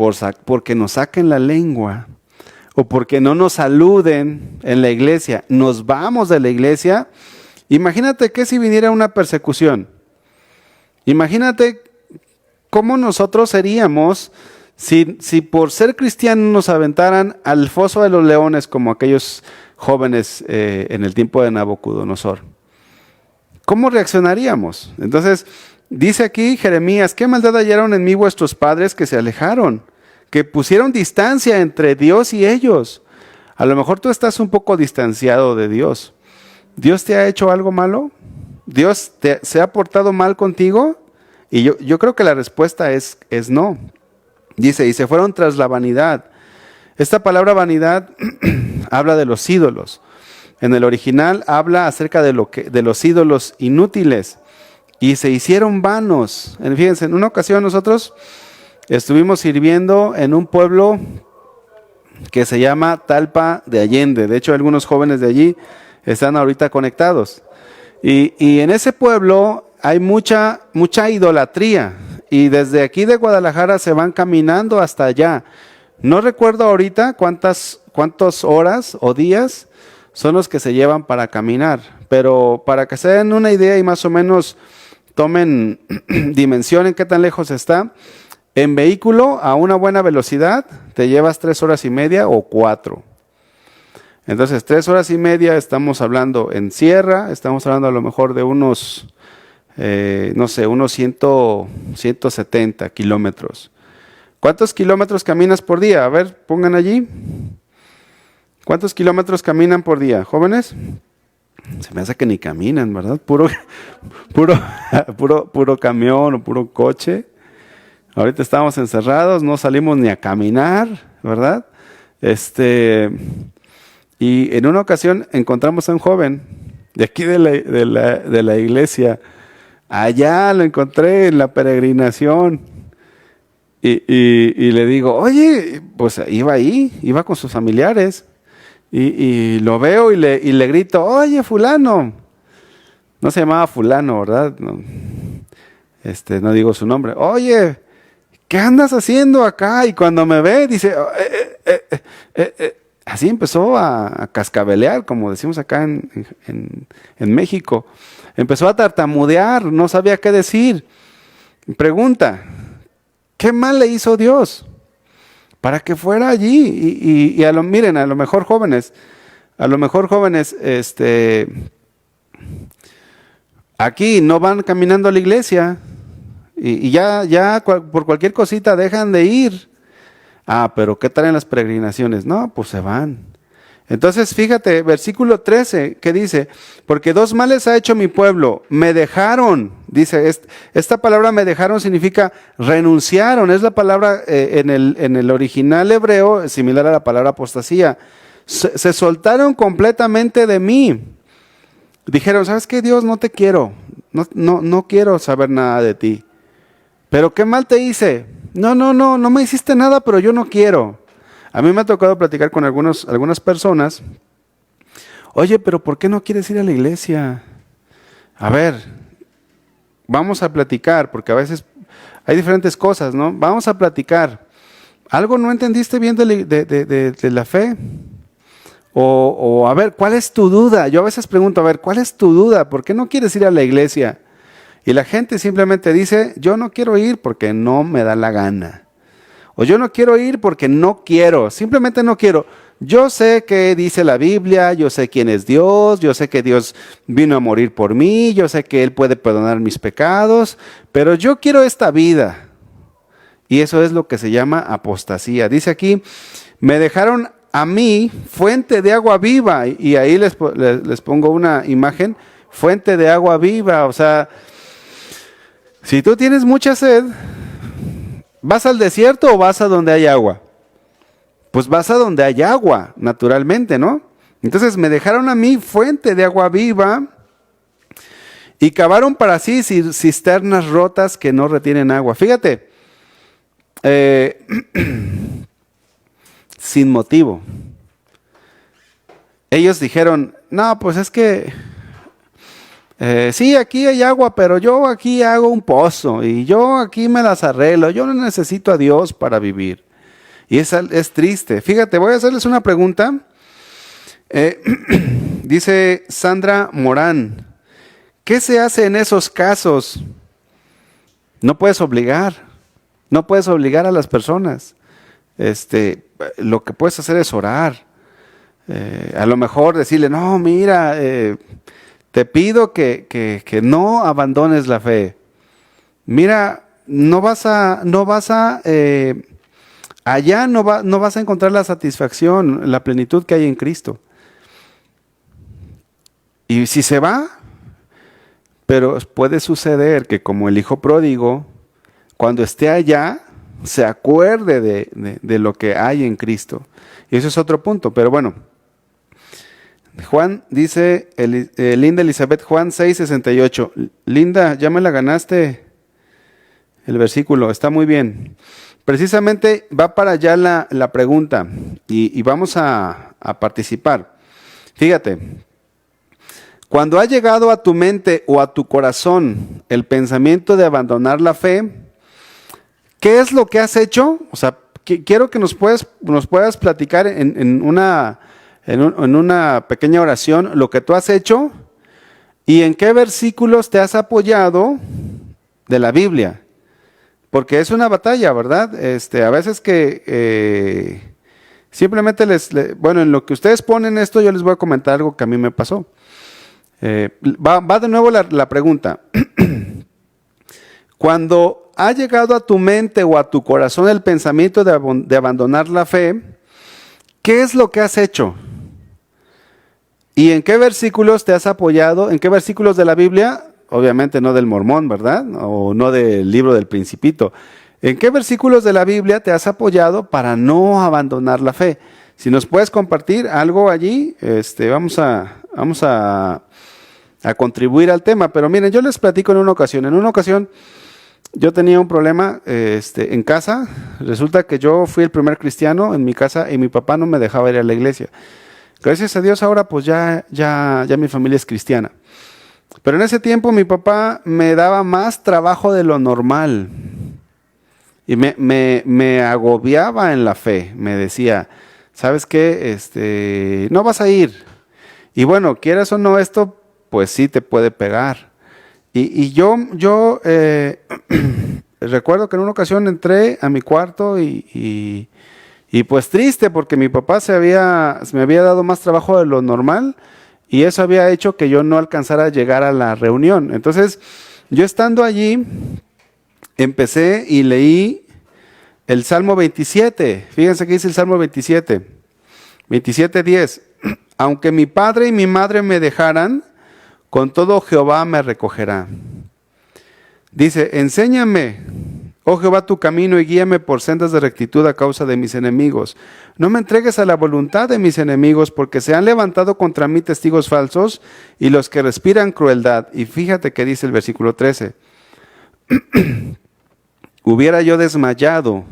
porque nos saquen la lengua, o porque no nos saluden en la iglesia, nos vamos de la iglesia, imagínate que si viniera una persecución. Imagínate cómo nosotros seríamos si por ser cristianos nos aventaran al foso de los leones como aquellos jóvenes en el tiempo de Nabucodonosor. ¿Cómo reaccionaríamos? Entonces, dice aquí Jeremías, ¿qué maldad hallaron en mí vuestros padres que se alejaron? Que pusieron distancia entre Dios y ellos. A lo mejor tú estás un poco distanciado de Dios. ¿Dios te ha hecho algo malo? ¿Dios se ha portado mal contigo? Y yo creo que la respuesta es no. Dice, y se fueron tras la vanidad. Esta palabra vanidad habla de los ídolos. En el original habla acerca de los ídolos inútiles. Y se hicieron vanos. Fíjense, en una ocasión nosotros estuvimos sirviendo en un pueblo que se llama Talpa de Allende. De hecho, algunos jóvenes de allí están ahorita conectados. Y en ese pueblo hay mucha idolatría. Y desde aquí de Guadalajara se van caminando hasta allá. No recuerdo ahorita cuántas cuántas horas o días son los que se llevan para caminar. Pero para que se den una idea y más o menos tomen dimensión en qué tan lejos está, en vehículo a una buena velocidad te llevas 3 horas y media o 4. Entonces 3 horas y media estamos hablando en sierra, estamos hablando a lo mejor de unos, no sé, unos 170 kilómetros. ¿Cuántos kilómetros caminas por día? A ver, pongan allí. ¿Cuántos kilómetros caminan por día, jóvenes? Se me hace que ni caminan, ¿verdad? Puro camión o puro coche. Ahorita estamos encerrados, no salimos ni a caminar, ¿verdad? Y en una ocasión encontramos a un joven de aquí de la iglesia. Allá lo encontré en la peregrinación. Y le digo, oye, pues iba con sus familiares. Y lo veo y le grito, oye, fulano. No se llamaba fulano, ¿verdad? No digo su nombre. Oye, ¿qué andas haciendo acá? Y cuando me ve, dice, así empezó a cascabelear, como decimos acá en México. Empezó a tartamudear, no sabía qué decir. Pregunta, ¿qué mal le hizo Dios para que fuera allí? Miren, a lo mejor jóvenes, aquí no van caminando a la iglesia y por cualquier cosita dejan de ir. Pero ¿qué tal en las peregrinaciones? No, pues se van. Entonces, fíjate, versículo 13, ¿qué dice? Porque 2 males ha hecho mi pueblo, me dejaron. Dice, esta palabra me dejaron significa renunciaron. Es la palabra en el original hebreo, similar a la palabra apostasía. Se soltaron completamente de mí. Dijeron, ¿sabes qué, Dios? No te quiero. No quiero saber nada de ti. ¿Pero qué mal te hice? No me hiciste nada, pero yo no quiero. A mí me ha tocado platicar con algunas personas. Oye, pero ¿por qué no quieres ir a la iglesia? A ver, vamos a platicar, porque a veces hay diferentes cosas, ¿no? Vamos a platicar. ¿Algo no entendiste bien de la fe? O a ver, ¿cuál es tu duda? Yo a veces pregunto, a ver, ¿cuál es tu duda? ¿Por qué no quieres ir a la iglesia? Y la gente simplemente dice, yo no quiero ir porque no me da la gana. O yo no quiero ir porque no quiero, simplemente no quiero. Yo sé que dice la Biblia, yo sé quién es Dios, yo sé que Dios vino a morir por mí, yo sé que Él puede perdonar mis pecados, pero yo quiero esta vida. Y eso es lo que se llama apostasía. Dice aquí, me dejaron a mí fuente de agua viva. Y ahí les pongo una imagen, fuente de agua viva. O sea, si tú tienes mucha sed, ¿vas al desierto o vas a donde hay agua? Pues vas a donde hay agua, naturalmente, ¿no? Entonces me dejaron a mí fuente de agua viva y cavaron para sí cisternas rotas que no retienen agua. Fíjate, sin motivo. Ellos dijeron, no, pues es que sí, aquí hay agua, pero yo aquí hago un pozo y yo aquí me las arreglo. Yo no necesito a Dios para vivir. Y es triste. Fíjate, voy a hacerles una pregunta. Dice Sandra Morán, ¿qué se hace en esos casos? No puedes obligar a las personas. Lo que puedes hacer es orar. A lo mejor decirle, no, mira, te pido que no abandones la fe. Mira, allá no vas a encontrar la satisfacción, la plenitud que hay en Cristo. Y si se va, pero puede suceder que como el hijo pródigo, cuando esté allá, se acuerde de lo que hay en Cristo. Y eso es otro punto, pero bueno. Juan dice, Linda Elizabeth, Juan 6:68. Linda, ya me la ganaste el versículo, está muy bien. Precisamente va para allá la pregunta y vamos a participar. Fíjate, cuando ha llegado a tu mente o a tu corazón el pensamiento de abandonar la fe, ¿qué es lo que has hecho? O sea, quiero que nos puedas platicar en una pequeña oración lo que tú has hecho y en qué versículos te has apoyado de la Biblia. Porque es una batalla, ¿verdad? A veces que simplemente bueno, en lo que ustedes ponen esto, yo les voy a comentar algo que a mí me pasó. Va de nuevo la pregunta. Cuando ha llegado a tu mente o a tu corazón el pensamiento de abandonar la fe, ¿qué es lo que has hecho? ¿Y en qué versículos te has apoyado? ¿En qué versículos de la Biblia? Obviamente no del Mormón, ¿verdad? O no del libro del Principito. ¿En qué versículos de la Biblia te has apoyado para no abandonar la fe? Si nos puedes compartir algo allí, vamos a contribuir al tema. Pero miren, yo les platico en una ocasión. En una ocasión yo tenía un problema en casa. Resulta que yo fui el primer cristiano en mi casa y mi papá no me dejaba ir a la iglesia. Gracias a Dios ahora pues ya mi familia es cristiana. Pero en ese tiempo mi papá me daba más trabajo de lo normal y me agobiaba en la fe. Me decía, ¿sabes qué? No vas a ir. Y bueno, quieras o no esto, pues sí te puede pegar. Y yo recuerdo que en una ocasión entré a mi cuarto y pues triste porque mi papá me había dado más trabajo de lo normal. Y eso había hecho que yo no alcanzara a llegar a la reunión. Entonces, yo estando allí, empecé y leí el Salmo 27. Fíjense que dice el Salmo 27. 27:10. Aunque mi padre y mi madre me dejaran, con todo Jehová me recogerá. Dice, enséñame, oh Jehová, tu camino y guíame por sendas de rectitud a causa de mis enemigos. No me entregues a la voluntad de mis enemigos, porque se han levantado contra mí testigos falsos y los que respiran crueldad. Y fíjate que dice el versículo 13. Hubiera yo desmayado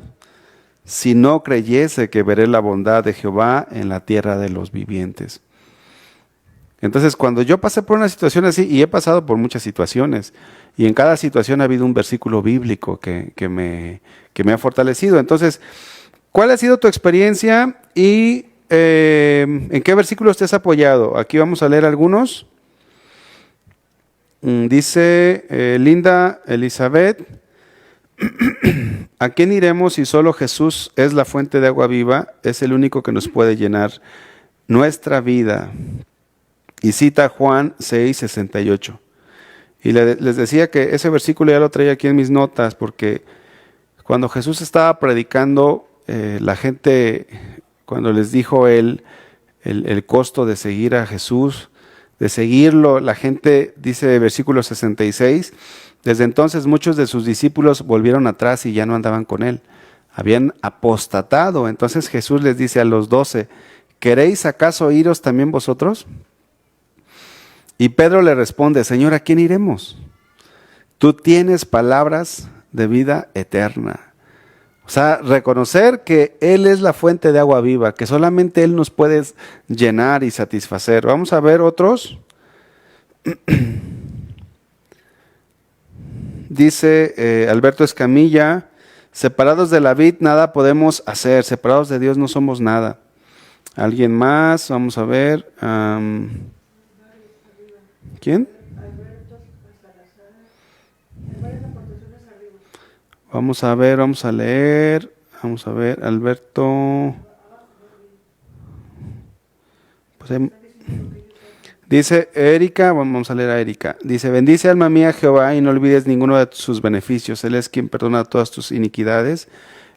si no creyese que veré la bondad de Jehová en la tierra de los vivientes. Entonces, cuando yo pasé por una situación así, y he pasado por muchas situaciones, y en cada situación ha habido un versículo bíblico que me ha fortalecido. Entonces, ¿cuál ha sido tu experiencia y en qué versículos te has apoyado? Aquí vamos a leer algunos. Dice Linda Elizabeth, ¿a quién iremos si solo Jesús es la fuente de agua viva? Es el único que nos puede llenar nuestra vida. Y cita Juan 6:68. Y les decía que ese versículo ya lo traía aquí en mis notas, porque cuando Jesús estaba predicando, la gente, cuando les dijo él el costo de seguir a Jesús, de seguirlo, la gente, dice versículo 66, desde entonces muchos de sus discípulos volvieron atrás y ya no andaban con él. Habían apostatado. Entonces Jesús les dice a los 12, ¿queréis acaso iros también vosotros? Y Pedro le responde, Señor, ¿a quién iremos? Tú tienes palabras de vida eterna. O sea, reconocer que Él es la fuente de agua viva, que solamente Él nos puede llenar y satisfacer. Vamos a ver otros. Dice Alberto Escamilla, separados de la vid nada podemos hacer, separados de Dios no somos nada. ¿Alguien más? Vamos a ver. ¿Quién? Vamos a ver, vamos a leer. Vamos a ver, Alberto. Pues dice Erika, vamos a leer a Erika. Dice, bendice alma mía Jehová y no olvides ninguno de sus beneficios. Él es quien perdona todas tus iniquidades,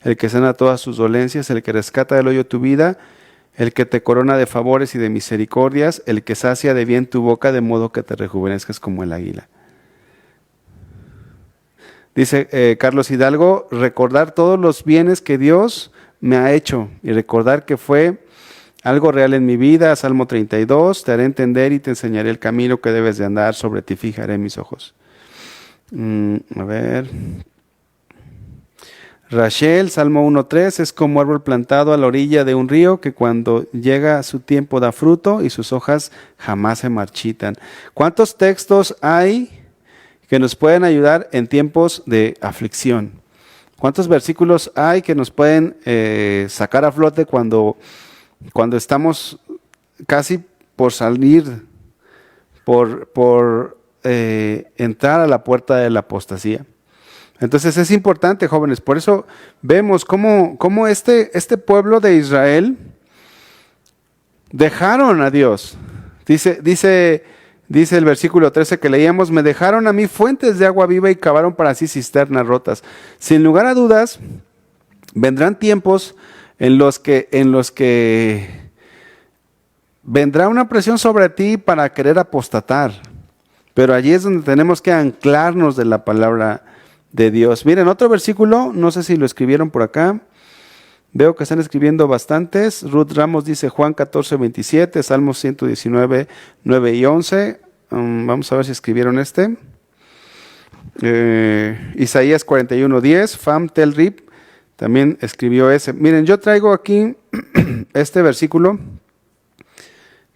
el que sana todas tus dolencias, el que rescata del hoyo tu vida, el que te corona de favores y de misericordias, el que sacia de bien tu boca de modo que te rejuvenezcas como el águila. Dice Carlos Hidalgo, recordar todos los bienes que Dios me ha hecho y recordar que fue algo real en mi vida. Salmo 32, te haré entender y te enseñaré el camino que debes de andar, sobre ti fijaré mis ojos. A ver. Rachel, Salmo 1:3, es como árbol plantado a la orilla de un río que cuando llega a su tiempo da fruto y sus hojas jamás se marchitan. ¿Cuántos textos hay que nos pueden ayudar en tiempos de aflicción? ¿Cuántos versículos hay que nos pueden sacar a flote cuando estamos casi por salir, por entrar a la puerta de la apostasía? Entonces es importante, jóvenes, por eso vemos cómo este pueblo de Israel dejaron a Dios. Dice el versículo 13 que leíamos: me dejaron a mí fuentes de agua viva y cavaron para sí cisternas rotas. Sin lugar a dudas, vendrán tiempos en los que vendrá una presión sobre ti para querer apostatar. Pero allí es donde tenemos que anclarnos de la palabra de Dios. Miren, otro versículo, no sé si lo escribieron por acá. Veo que están escribiendo bastantes. Ruth Ramos dice Juan 14, 27, Salmos 119, 9 y 11. Vamos a ver si escribieron este. Isaías 41, 10. Fam Tel Rip también escribió ese. Miren, yo traigo aquí este versículo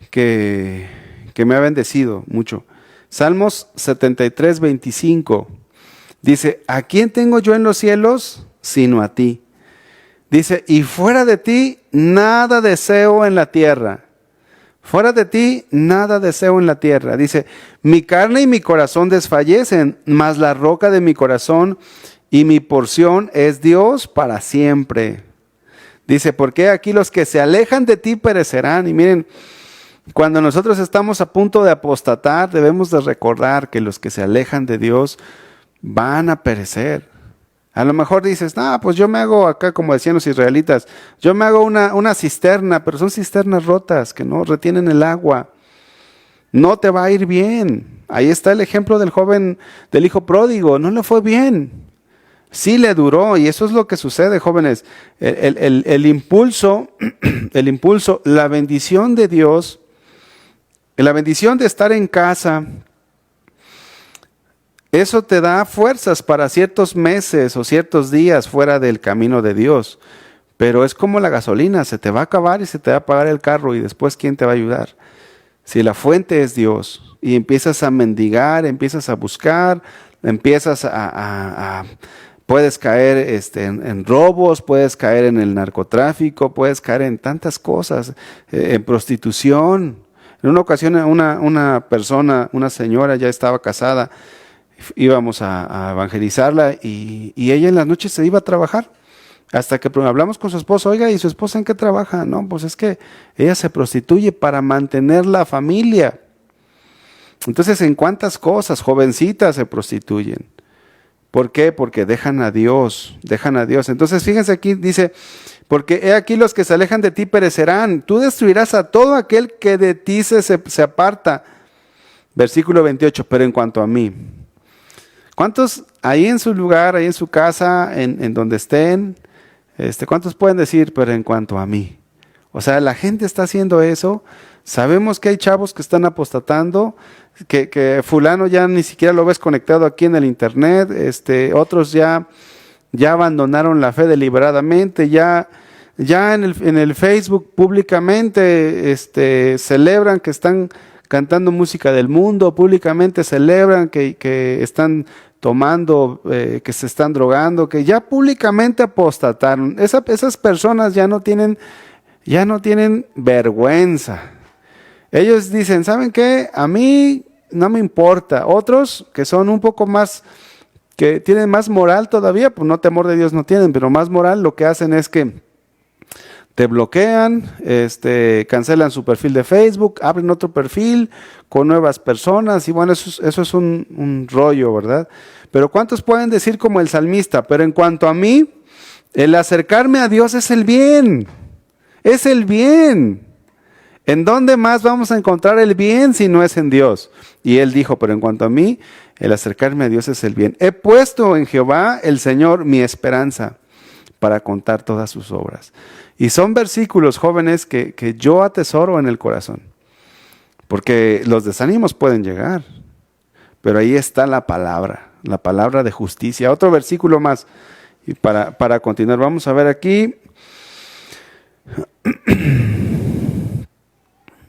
que me ha bendecido mucho. Salmos 73, 25. Dice: ¿a quién tengo yo en los cielos sino a ti? Dice: y fuera de ti nada deseo en la tierra. Fuera de ti nada deseo en la tierra. Dice: mi carne y mi corazón desfallecen, mas la roca de mi corazón y mi porción es Dios para siempre. Dice: porque aquí los que se alejan de ti perecerán. Y miren, cuando nosotros estamos a punto de apostatar, debemos de recordar que los que se alejan de Dios van a perecer. A lo mejor dices: no, pues yo me hago acá, como decían los israelitas, yo me hago una cisterna, pero son cisternas rotas que no retienen el agua. No te va a ir bien. Ahí está el ejemplo del joven, del hijo pródigo. No le fue bien. Sí le duró, y eso es lo que sucede, jóvenes. El impulso, la bendición de Dios, la bendición de estar en casa, eso te da fuerzas para ciertos meses o ciertos días fuera del camino de Dios. Pero es como la gasolina, se te va a acabar y se te va a apagar el carro, y después ¿quién te va a ayudar? Si la fuente es Dios y empiezas a mendigar, empiezas a buscar, empiezas puedes caer en robos, puedes caer en el narcotráfico, puedes caer en tantas cosas, en prostitución. En una ocasión una persona, una señora ya estaba casada, íbamos a evangelizarla y ella en las noches se iba a trabajar. Hasta que hablamos con su esposo: oiga, ¿y su esposa en qué trabaja? No, pues es que ella se prostituye para mantener la familia. Entonces, ¿en cuántas cosas jovencitas se prostituyen? ¿Por qué? Porque dejan a Dios, dejan a Dios. Entonces, fíjense aquí, dice: porque he aquí los que se alejan de ti perecerán. Tú destruirás a todo aquel que de ti se aparta. Versículo 28, pero en cuanto a mí. ¿Cuántos ahí en su lugar, ahí en su casa, en donde estén, cuántos pueden decir, pero en cuanto a mí? O sea, la gente está haciendo eso. Sabemos que hay chavos que están apostatando, que fulano ya ni siquiera lo ves conectado aquí en el internet, otros ya abandonaron la fe deliberadamente, ya en el Facebook públicamente celebran que están cantando música del mundo, públicamente celebran que están tomando, que se están drogando, que ya públicamente apostataron. Esas personas ya no tienen vergüenza. Ellos dicen: ¿saben qué? A mí no me importa. Otros que son un poco más, que tienen más moral todavía, pues no, temor de Dios no tienen, pero más moral, lo que hacen es que te bloquean, cancelan su perfil de Facebook, abren otro perfil con nuevas personas, y bueno, eso es un rollo, ¿verdad? Pero ¿cuántos pueden decir como el salmista? Pero en cuanto a mí, el acercarme a Dios es el bien. Es el bien. ¿En dónde más vamos a encontrar el bien si no es en Dios? Y él dijo: pero en cuanto a mí, el acercarme a Dios es el bien. He puesto en Jehová el Señor mi esperanza para contar todas sus obras. Y son versículos, jóvenes, que yo atesoro en el corazón. Porque los desánimos pueden llegar, pero ahí está la palabra de justicia. Otro versículo más, y para continuar, vamos a ver aquí.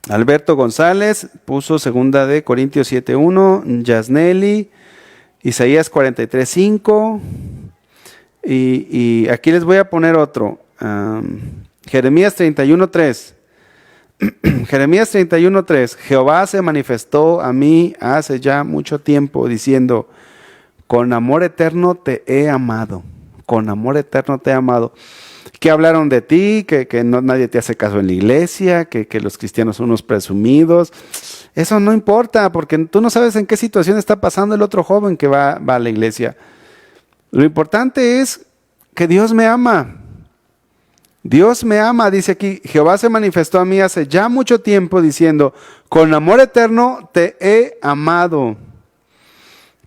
Alberto González puso 2 de Corintios 7:1, Yasneli, Isaías 43:5, Y aquí les voy a poner otro. Jeremías 31:3. Jeremías 31:3. Jehová se manifestó a mí hace ya mucho tiempo diciendo, con amor eterno te he amado. Con amor eterno te he amado. Que hablaron de ti, que no, nadie te hace caso en la iglesia, que los cristianos son unos presumidos. Eso no importa, porque tú no sabes en qué situación está pasando el otro joven que va a la iglesia. Lo importante es que Dios me ama. Dios me ama, dice aquí, Jehová se manifestó a mí hace ya mucho tiempo diciendo, con amor eterno te he amado.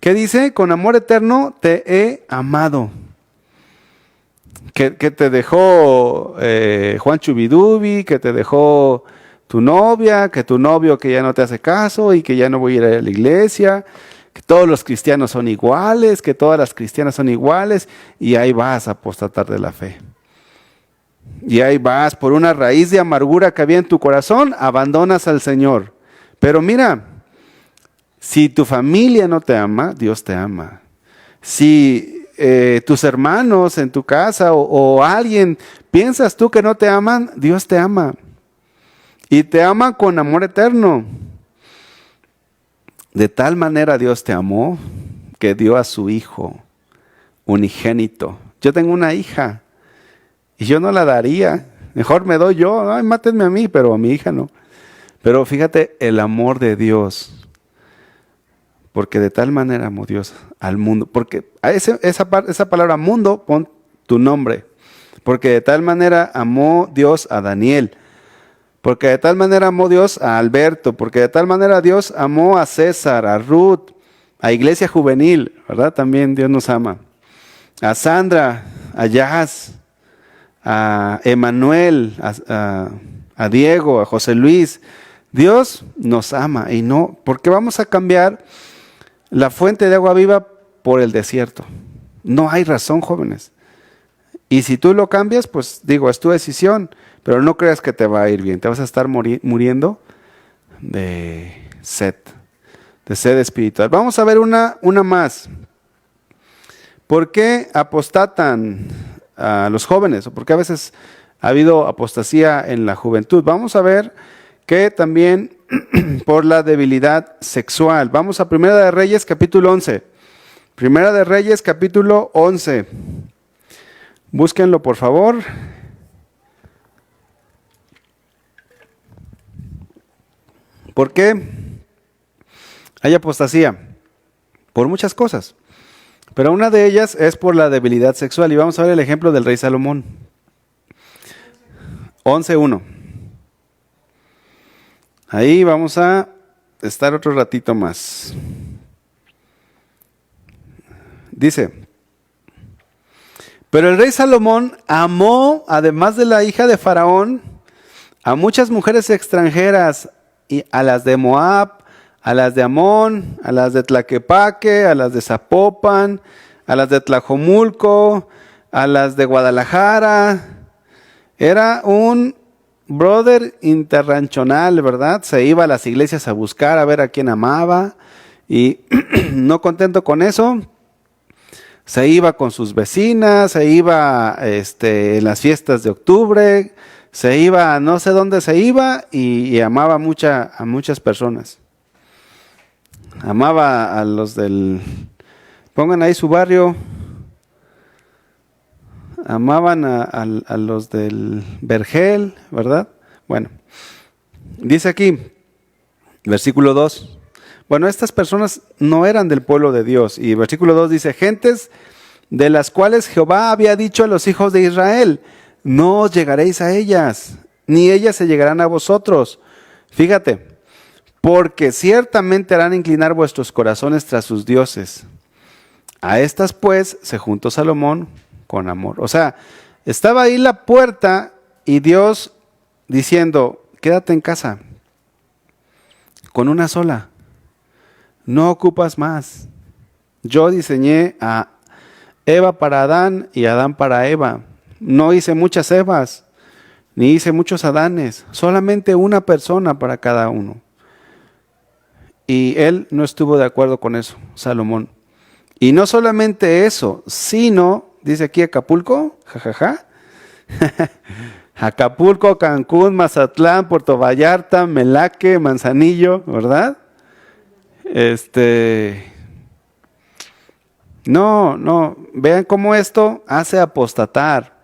¿Qué dice? Con amor eterno te he amado. Que te dejó Juan Chubidubi, que te dejó tu novia, que tu novio que ya no te hace caso y que ya no voy a ir a la iglesia, que todos los cristianos son iguales, que todas las cristianas son iguales, y ahí vas a apostatar de la fe. Y ahí vas, por una raíz de amargura que había en tu corazón, abandonas al Señor. Pero mira, si tu familia no te ama, Dios te ama. Si tus hermanos en tu casa o alguien piensas tú que no te aman, Dios te ama. Y te ama con amor eterno. De tal manera Dios te amó que dio a su Hijo unigénito. Yo tengo una hija y yo no la daría. Mejor me doy yo. Ay, mátenme a mí, pero a mi hija no. Pero fíjate el amor de Dios. Porque de tal manera amó Dios al mundo. Porque a esa palabra mundo, pon tu nombre. Porque de tal manera amó Dios a Daniel. Porque de tal manera amó Dios a Alberto. Porque de tal manera Dios amó a César, a Ruth, a Iglesia Juvenil. ¿Verdad? También Dios nos ama. A Sandra, a Jazz, a Emanuel, a Diego, a José Luis. Dios nos ama. Y no, porque vamos a cambiar la fuente de agua viva por el desierto. No hay razón, jóvenes. Y si tú lo cambias, pues digo, es tu decisión, pero no creas que te va a ir bien. Te vas a estar muriendo de sed espiritual. Vamos a ver una más. ¿Por qué apostatan a los jóvenes? ¿O por qué a veces ha habido apostasía en la juventud? Vamos a ver que también por la debilidad sexual. Vamos a Primera de Reyes, capítulo 11. Primera de Reyes, capítulo 11. Búsquenlo, por favor. ¿Por qué hay apostasía? Por muchas cosas. Pero una de ellas es por la debilidad sexual. Y vamos a ver el ejemplo del rey Salomón. 11:1. Ahí vamos a estar otro ratito más. Dice, pero el rey Salomón amó, además de la hija de Faraón, a muchas mujeres extranjeras, y a las de Moab, a las de Amón, a las de Tlaquepaque, a las de Zapopan, a las de Tlajomulco, a las de Guadalajara. Era un brother interranchonal, ¿verdad? Se iba a las iglesias a buscar a ver a quién amaba y no contento con eso, se iba con sus vecinas, se iba en las fiestas de octubre, se iba, no sé dónde se iba y amaba a muchas personas. Amaba a los del, pongan ahí su barrio, amaban a los del Vergel, ¿verdad? Bueno, dice aquí, versículo 2. Bueno, estas personas no eran del pueblo de Dios. Y versículo 2 dice, gentes de las cuales Jehová había dicho a los hijos de Israel, no os llegaréis a ellas, ni ellas se llegarán a vosotros. Fíjate, porque ciertamente harán inclinar vuestros corazones tras sus dioses. A estas pues se juntó Salomón con amor. O sea, estaba ahí la puerta y Dios diciendo, quédate en casa con una sola, no ocupas más. Yo diseñé a Eva para Adán y Adán para Eva. No hice muchas Evas, ni hice muchos Adanes, solamente una persona para cada uno. Y él no estuvo de acuerdo con eso, Salomón. Y no solamente eso, sino dice aquí Acapulco, jajaja. Acapulco, Cancún, Mazatlán, Puerto Vallarta, Melaque, Manzanillo, ¿verdad? No, vean cómo esto hace apostatar.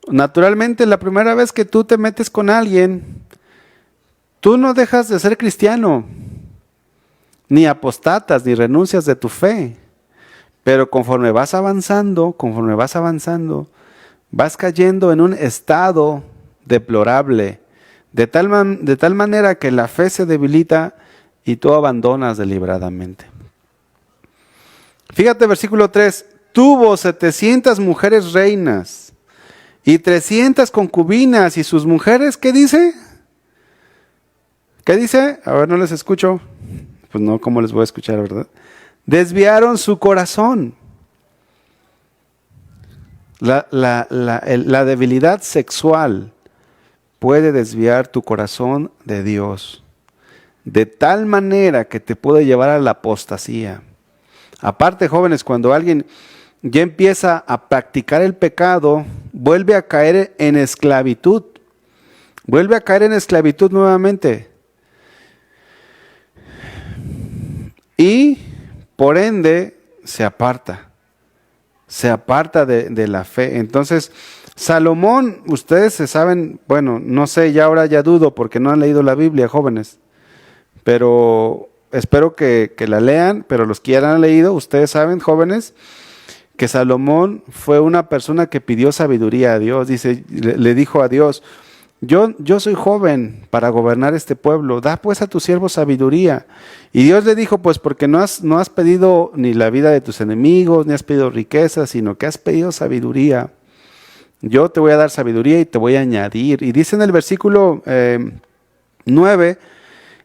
Naturalmente, la primera vez que tú te metes con alguien, tú no dejas de ser cristiano, ni apostatas, ni renuncias de tu fe. Pero conforme vas avanzando, vas cayendo en un estado deplorable, de tal manera que la fe se debilita y tú abandonas deliberadamente. Fíjate, versículo 3, tuvo 700 mujeres reinas y 300 concubinas, y sus mujeres, ¿qué dice? ¿Qué dice? A ver, no les escucho. Pues no, ¿cómo les voy a escuchar, verdad? Desviaron su corazón. La debilidad sexual puede desviar tu corazón de Dios, de tal manera que te puede llevar a la apostasía. Aparte, jóvenes, cuando alguien ya empieza a practicar el pecado, vuelve a caer en esclavitud. Vuelve a caer en esclavitud nuevamente. Y por ende se aparta de la fe. Entonces, Salomón, ustedes se saben, bueno, no sé, ya ahora ya dudo porque no han leído la Biblia, jóvenes, pero espero que la lean, pero los que ya la han leído, ustedes saben, jóvenes, que Salomón fue una persona que pidió sabiduría a Dios. Dice, le dijo a Dios, yo soy joven para gobernar este pueblo, da pues a tu siervo sabiduría. Y Dios le dijo, pues porque no has pedido ni la vida de tus enemigos, ni has pedido riquezas, sino que has pedido sabiduría. Yo te voy a dar sabiduría y te voy a añadir. Y dice en el versículo 9,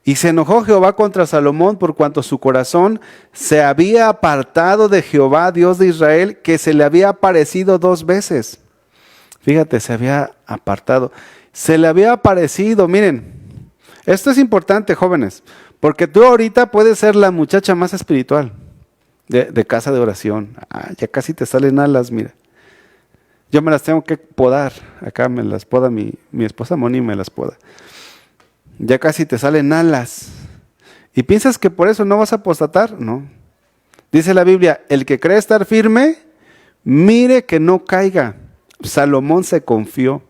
y se enojó Jehová contra Salomón por cuanto su corazón se había apartado de Jehová, Dios de Israel, que se le había aparecido 2 veces. Fíjate, se había apartado. Se le había aparecido, miren, esto es importante, jóvenes, porque tú ahorita puedes ser la muchacha más espiritual de casa de oración. Ya casi te salen alas, mira. Yo me las tengo que podar, acá me las poda mi esposa Moni, me las poda. Ya casi te salen alas. ¿Y piensas que por eso no vas a apostatar? No. Dice la Biblia, el que cree estar firme, mire que no caiga. Salomón se confió.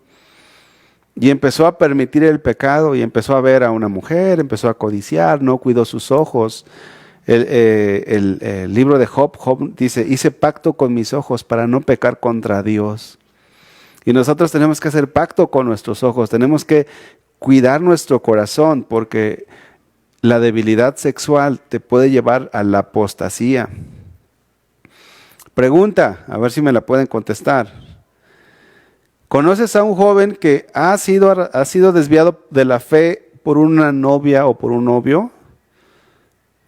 Y empezó a permitir el pecado y empezó a ver a una mujer, empezó a codiciar, no cuidó sus ojos. El libro de Job dice, hice pacto con mis ojos para no pecar contra Dios. Y nosotros tenemos que hacer pacto con nuestros ojos, tenemos que cuidar nuestro corazón porque la debilidad sexual te puede llevar a la apostasía. Pregunta, a ver si me la pueden contestar. ¿Conoces a un joven que ha sido desviado de la fe por una novia o por un novio?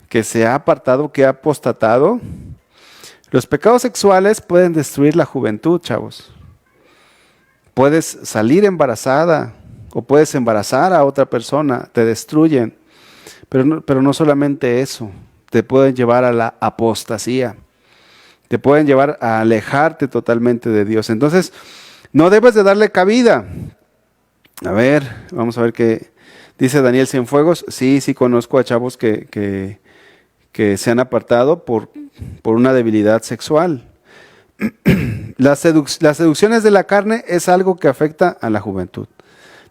Que se ha apartado, que ha apostatado. Los pecados sexuales pueden destruir la juventud, chavos. Puedes salir embarazada o puedes embarazar a otra persona, te destruyen. Pero no solamente eso, te pueden llevar a la apostasía. Te pueden llevar a alejarte totalmente de Dios. Entonces, no debes de darle cabida. A ver, vamos a ver qué dice Daniel Cienfuegos. Sí, conozco a chavos que se han apartado por una debilidad sexual. Las seducciones de la carne es algo que afecta a la juventud.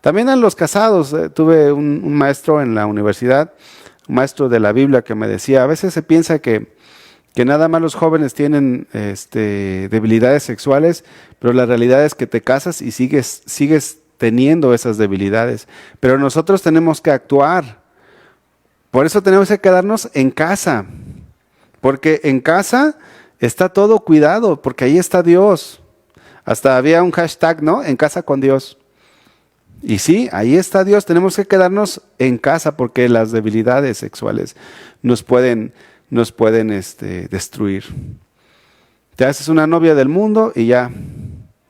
También a los casados. Tuve un maestro en la universidad, un maestro de la Biblia que me decía, a veces se piensa que nada más los jóvenes tienen debilidades sexuales, pero la realidad es que te casas y sigues teniendo esas debilidades. Pero nosotros tenemos que actuar. Por eso tenemos que quedarnos en casa. Porque en casa está todo cuidado, porque ahí está Dios. Hasta había un hashtag, ¿no? En casa con Dios. Y sí, ahí está Dios. Tenemos que quedarnos en casa porque las debilidades sexuales nos pueden destruir. Te haces una novia del mundo y ya.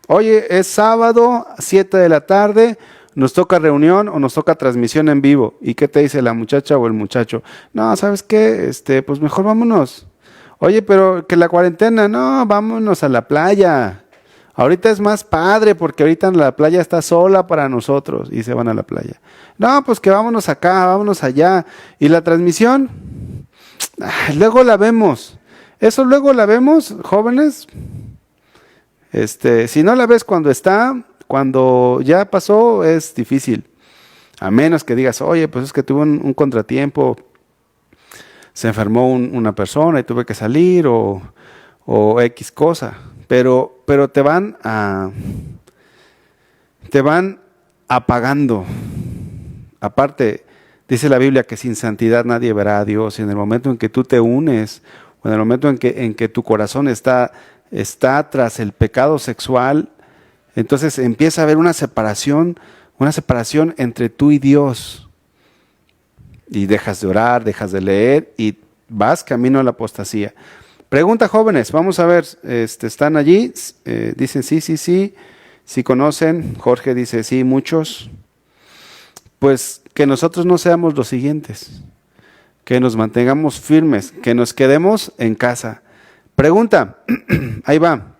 Oye, es sábado, 7 de la tarde, nos toca reunión o nos toca transmisión en vivo. ¿Y qué te dice la muchacha o el muchacho? No, ¿sabes qué? Pues mejor vámonos. Oye, pero que la cuarentena, no, vámonos a la playa. Ahorita es más padre porque ahorita la playa está sola para nosotros y se van a la playa. No, pues que vámonos acá, vámonos allá. ¿Y la transmisión? Luego la vemos. Eso luego la vemos, jóvenes. Si no la ves cuando ya pasó, es difícil. A menos que digas, oye, pues es que tuve un contratiempo, se enfermó una persona y tuve que salir o X cosa. Pero te van apagando. Aparte, dice la Biblia que sin santidad nadie verá a Dios. Y en el momento en que tú te unes, o en el momento en que tu corazón está tras el pecado sexual, entonces empieza a haber una separación entre tú y Dios. Y dejas de orar, dejas de leer y vas camino a la apostasía. Pregunta, jóvenes, vamos a ver, ¿están allí? Dicen sí conocen. Jorge dice sí, muchos. Pues que nosotros no seamos los siguientes, que nos mantengamos firmes, que nos quedemos en casa. Pregunta, ahí va.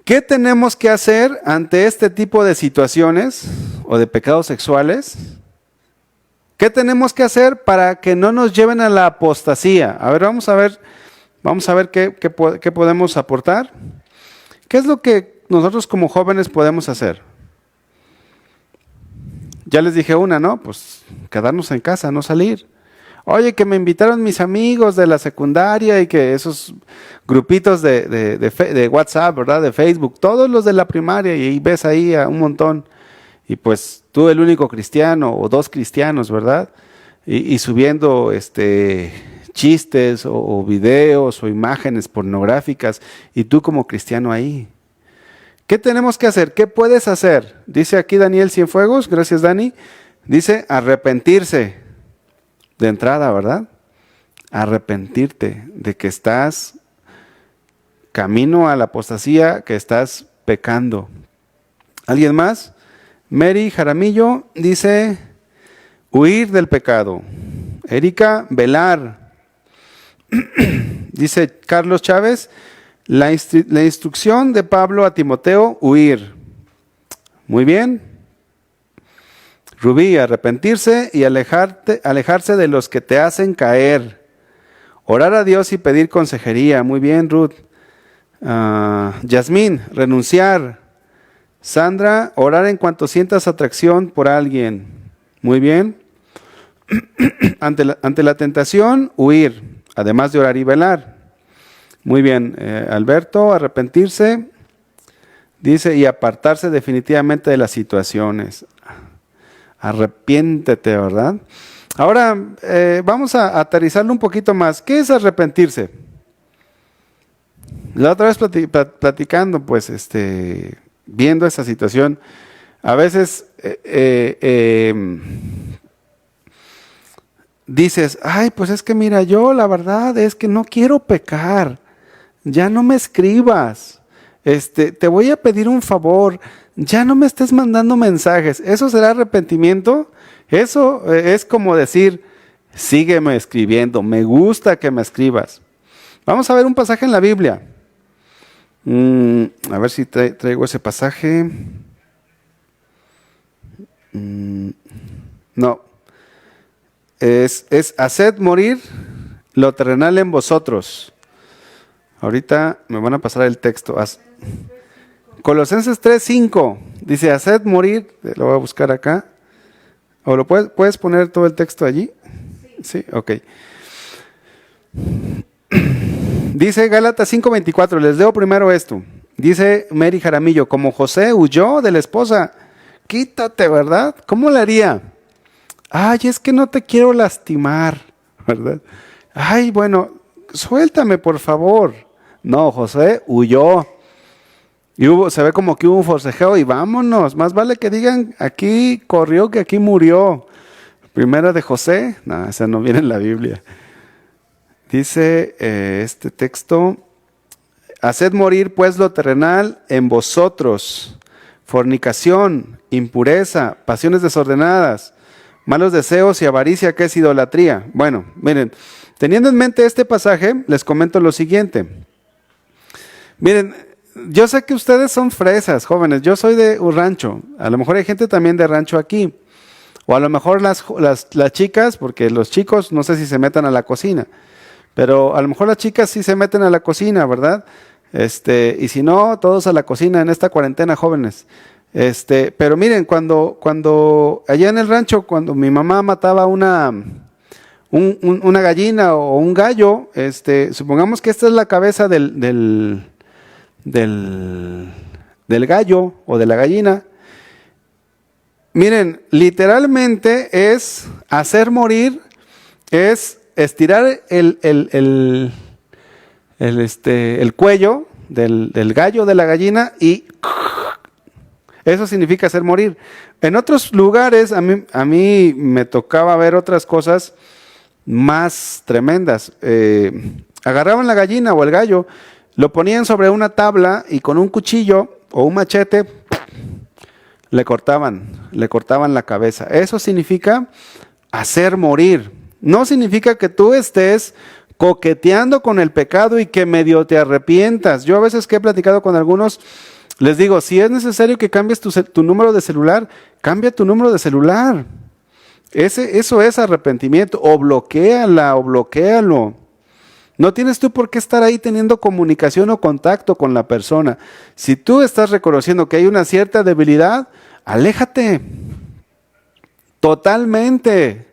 ¿Qué tenemos que hacer ante este tipo de situaciones o de pecados sexuales? ¿Qué tenemos que hacer para que no nos lleven a la apostasía? A ver, vamos a ver qué podemos aportar. ¿Qué es lo que nosotros como jóvenes podemos hacer? Ya les dije una, ¿no? Pues quedarnos en casa, no salir. Oye, que me invitaron mis amigos de la secundaria y que esos grupitos de WhatsApp, ¿verdad? De Facebook, todos los de la primaria y ves ahí a un montón. Y pues tú el único cristiano o dos cristianos, ¿verdad? Y subiendo chistes o videos o imágenes pornográficas y tú como cristiano ahí. ¿Qué tenemos que hacer? ¿Qué puedes hacer? Dice aquí Daniel Cienfuegos, gracias Dani, dice arrepentirse de entrada, ¿verdad? Arrepentirte de que estás camino a la apostasía, que estás pecando. ¿Alguien más? Mary Jaramillo dice huir del pecado. Erika, velar. Dice Carlos Chávez, la instrucción de Pablo a Timoteo, huir. Muy bien. Rubí, arrepentirse y alejarse de los que te hacen caer. Orar a Dios y pedir consejería. Muy bien, Ruth. Yasmín, renunciar. Sandra, orar en cuanto sientas atracción por alguien. Muy bien. Ante la tentación, huir, además de orar y velar. Muy bien. Alberto, arrepentirse. Dice, y apartarse definitivamente de las situaciones. Arrepiéntete, ¿verdad? Ahora, vamos a aterrizarlo un poquito más. ¿Qué es arrepentirse? La otra vez platicando, pues, viendo esa situación, a veces dices, ay, pues es que mira, yo la verdad es que no quiero pecar, ya no me escribas, te voy a pedir un favor, ya no me estés mandando mensajes. ¿Eso será arrepentimiento? Eso es como decir, sígueme escribiendo, me gusta que me escribas. Vamos a ver un pasaje en la Biblia. A ver si traigo ese pasaje. No. Es haced morir lo terrenal en vosotros. Ahorita me van a pasar el texto. Colosenses 3:5 dice, haced morir, lo voy a buscar acá. ¿O lo puedes poner todo el texto allí? Sí, ok. Dice Gálatas 5:24, les leo primero esto. Dice Mary Jaramillo, como José huyó de la esposa, quítate, ¿verdad? ¿Cómo le haría? Ay, es que no te quiero lastimar, ¿verdad? Ay, bueno, suéltame, por favor. No, José huyó. Y se ve como que hubo un forcejeo y vámonos. Más vale que digan, aquí corrió que aquí murió. Primera de José, no, esa no viene en la Biblia. Dice este texto, haced morir pues lo terrenal en vosotros, fornicación, impureza, pasiones desordenadas, malos deseos y avaricia, que es idolatría. Bueno, miren, Teniendo en mente este pasaje, les comento lo siguiente. Miren, yo sé que ustedes son fresas, jóvenes. Yo soy de un rancho. A lo mejor hay gente también de rancho aquí. O a lo mejor las chicas, porque los chicos no sé si se metan a la cocina. Pero a lo mejor las chicas sí se meten a la cocina, ¿verdad? Y si no, todos a la cocina en esta cuarentena, jóvenes. Pero miren, cuando allá en el rancho, cuando mi mamá mataba una gallina o un gallo, supongamos que esta es la cabeza del gallo o de la gallina. Miren, literalmente es hacer morir, es estirar el cuello del gallo, de la gallina, y eso significa hacer morir. En otros lugares a mí me tocaba ver otras cosas más tremendas. Agarraban la gallina o el gallo, lo ponían sobre una tabla y con un cuchillo o un machete le cortaban la cabeza. Eso significa hacer morir. No significa que tú estés coqueteando con el pecado y que medio te arrepientas. Yo a veces que he platicado con algunos, les digo, si es necesario que cambies tu número de celular, cambia tu número de celular. Eso es arrepentimiento. O bloquéala o bloquéalo. No tienes tú por qué estar ahí teniendo comunicación o contacto con la persona. Si tú estás reconociendo que hay una cierta debilidad, aléjate. Totalmente.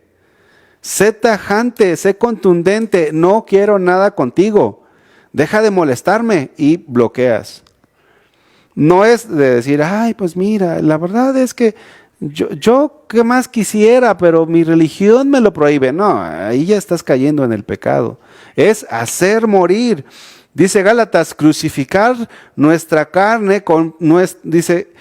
Sé tajante, sé contundente. No quiero nada contigo. Deja de molestarme y bloqueas. No es de decir, ay, pues mira, la verdad es que yo qué más quisiera, pero mi religión me lo prohíbe. No, ahí ya estás cayendo en el pecado. Es hacer morir. Dice Gálatas, crucificar nuestra carne dice,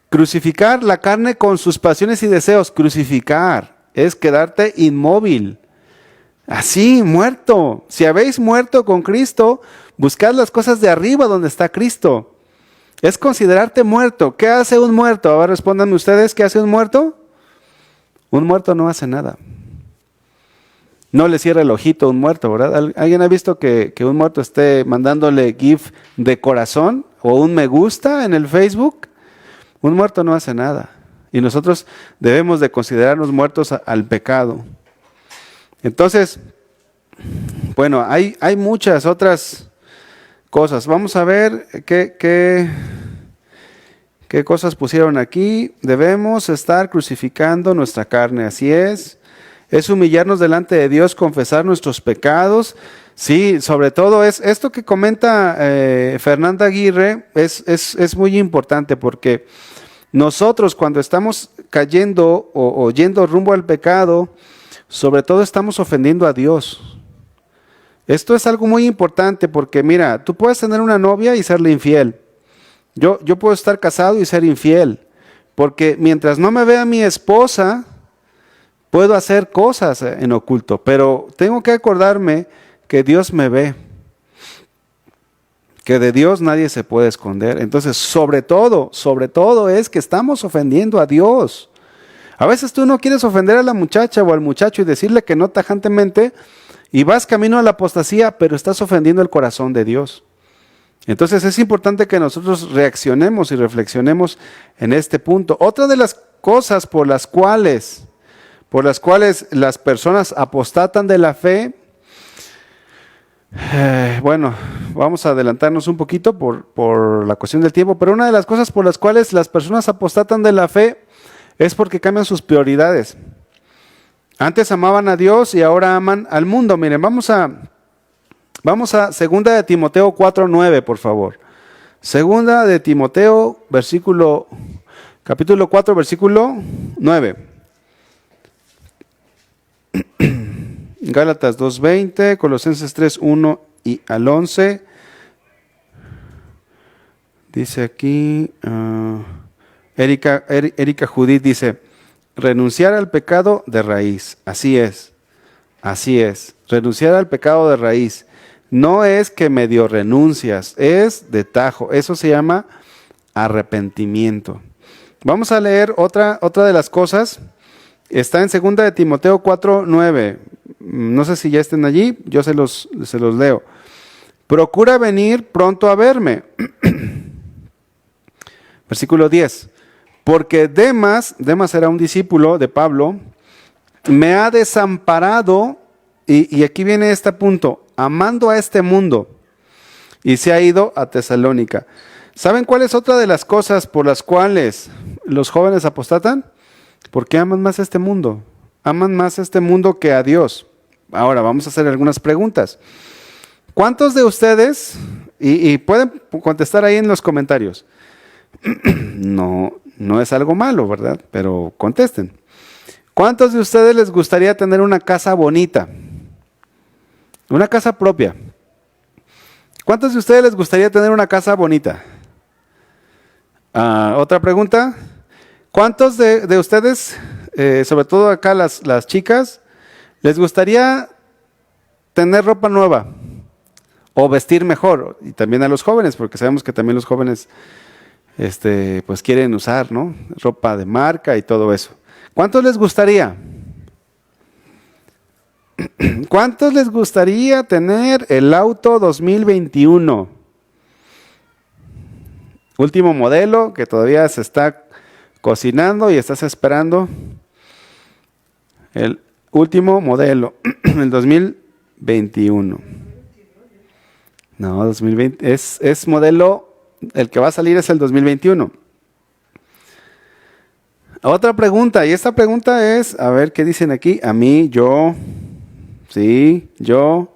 crucificar la carne con sus pasiones y deseos. Crucificar es quedarte inmóvil. Así, muerto. Si habéis muerto con Cristo, buscad las cosas de arriba donde está Cristo. Es considerarte muerto. ¿Qué hace un muerto? Ahora respondan ustedes, ¿qué hace un muerto? Un muerto no hace nada. No le cierra el ojito a un muerto, ¿verdad? ¿Alguien ha visto que un muerto esté mandándole GIF de corazón o un me gusta en el Facebook? Un muerto no hace nada. Y nosotros debemos de considerarnos muertos al pecado. Entonces, bueno, hay muchas otras cosas. Vamos a ver qué cosas pusieron aquí. Debemos estar crucificando nuestra carne, así es. Es humillarnos delante de Dios, confesar nuestros pecados. Sí, sobre todo es esto que comenta Fernanda Aguirre, es muy importante porque nosotros cuando estamos cayendo o yendo rumbo al pecado, sobre todo estamos ofendiendo a Dios. Esto es algo muy importante porque mira, tú puedes tener una novia y serle infiel. Yo puedo estar casado y ser infiel, porque mientras no me vea mi esposa, puedo hacer cosas en oculto, pero tengo que acordarme que Dios me ve, que de Dios nadie se puede esconder. Entonces, sobre todo es que estamos ofendiendo a Dios. A veces tú no quieres ofender a la muchacha o al muchacho y decirle que no tajantemente, y vas camino a la apostasía, pero estás ofendiendo el corazón de Dios. Entonces es importante que nosotros reaccionemos y reflexionemos en este punto. Otra de las cosas por las cuales las personas apostatan de la fe, bueno, vamos a adelantarnos un poquito por la cuestión del tiempo, pero una de las cosas por las cuales las personas apostatan de la fe es porque cambian sus prioridades. Antes amaban a Dios y ahora aman al mundo. Miren, vamos a 2 de Timoteo 4:9, por favor. 2 de Timoteo, capítulo 4, versículo 9. Gálatas 2:20, Colosenses 3:1 y al 11. Dice aquí, Erika Judith dice, renunciar al pecado de raíz. Así es. Renunciar al pecado de raíz. No es que medio renuncias, es de tajo. Eso se llama arrepentimiento. Vamos a leer otra de las cosas. Está en 2 de Timoteo 4:9. no sé si ya estén allí, yo se los leo. Procura venir pronto a verme. Versículo 10. Porque Demas era un discípulo de Pablo, me ha desamparado, y aquí viene este punto, amando a este mundo, y se ha ido a Tesalónica. ¿Saben cuál es otra de las cosas por las cuales los jóvenes apostatan? Porque aman más a este mundo. Aman más a este mundo que a Dios. Ahora vamos a hacer algunas preguntas. ¿Cuántos de ustedes, y pueden contestar ahí en los comentarios, no es algo malo, ¿verdad? Pero contesten. ¿Cuántos de ustedes les gustaría tener una casa bonita? Una casa propia. ¿Cuántos de ustedes les gustaría tener una casa bonita? Otra pregunta. ¿Cuántos de ustedes, sobre todo acá las chicas, les gustaría tener ropa nueva o vestir mejor? Y también a los jóvenes, porque sabemos que también los jóvenes pues quieren usar, ¿no? Ropa de marca y todo eso. ¿Cuántos les gustaría? ¿Cuántos les gustaría tener el auto 2021? Último modelo que todavía se está cocinando y estás esperando. El último modelo, el 2021. No, 2020 es modelo, el que va a salir es el 2021. Otra pregunta, y esta pregunta es, a ver qué dicen aquí. A mí, yo, sí, yo.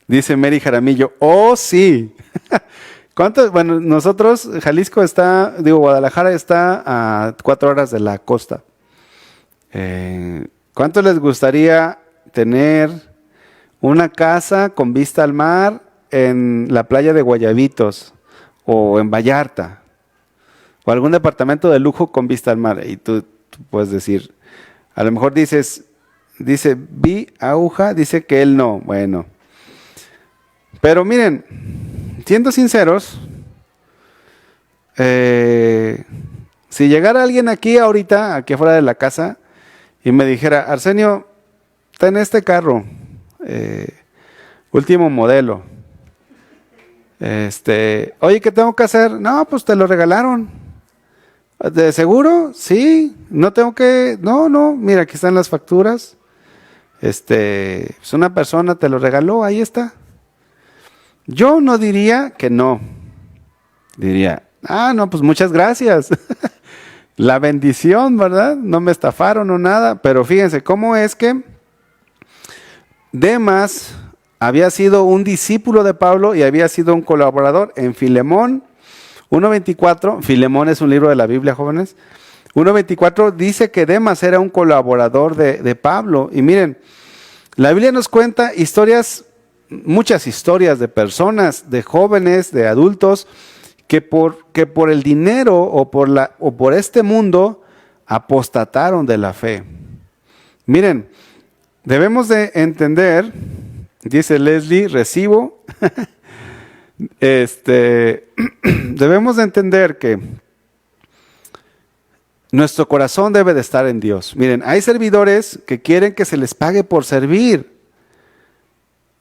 Dice Mary Jaramillo, oh sí. ¿Cuántos? Bueno, nosotros, Guadalajara está a 4 horas de la costa. ¿Cuánto les gustaría tener una casa con vista al mar en la playa de Guayabitos o en Vallarta? O algún departamento de lujo con vista al mar. Y tú puedes decir, a lo mejor dice Aguja, dice que él no. Bueno. Pero miren, siendo sinceros, si llegara alguien aquí ahorita, aquí afuera de la casa, y me dijera, Arsenio, ten este carro, último modelo. Oye, ¿qué tengo que hacer? No, pues te lo regalaron. ¿De seguro? Sí, no tengo que, no, mira, aquí están las facturas. Pues una persona te lo regaló, ahí está. Yo no diría que no. Diría, no, pues muchas gracias. La bendición, ¿verdad? No me estafaron o nada, pero fíjense cómo es que Demas había sido un discípulo de Pablo y había sido un colaborador en Filemón 1:24. Filemón es un libro de la Biblia, jóvenes. 1:24 dice que Demas era un colaborador de Pablo. Y miren, la Biblia nos cuenta muchas historias de personas, de jóvenes, de adultos, que por el dinero o por este mundo apostataron de la fe. Miren, debemos de entender, dice Leslie, recibo, debemos de entender que nuestro corazón debe de estar en Dios. Miren, hay servidores que quieren que se les pague por servir.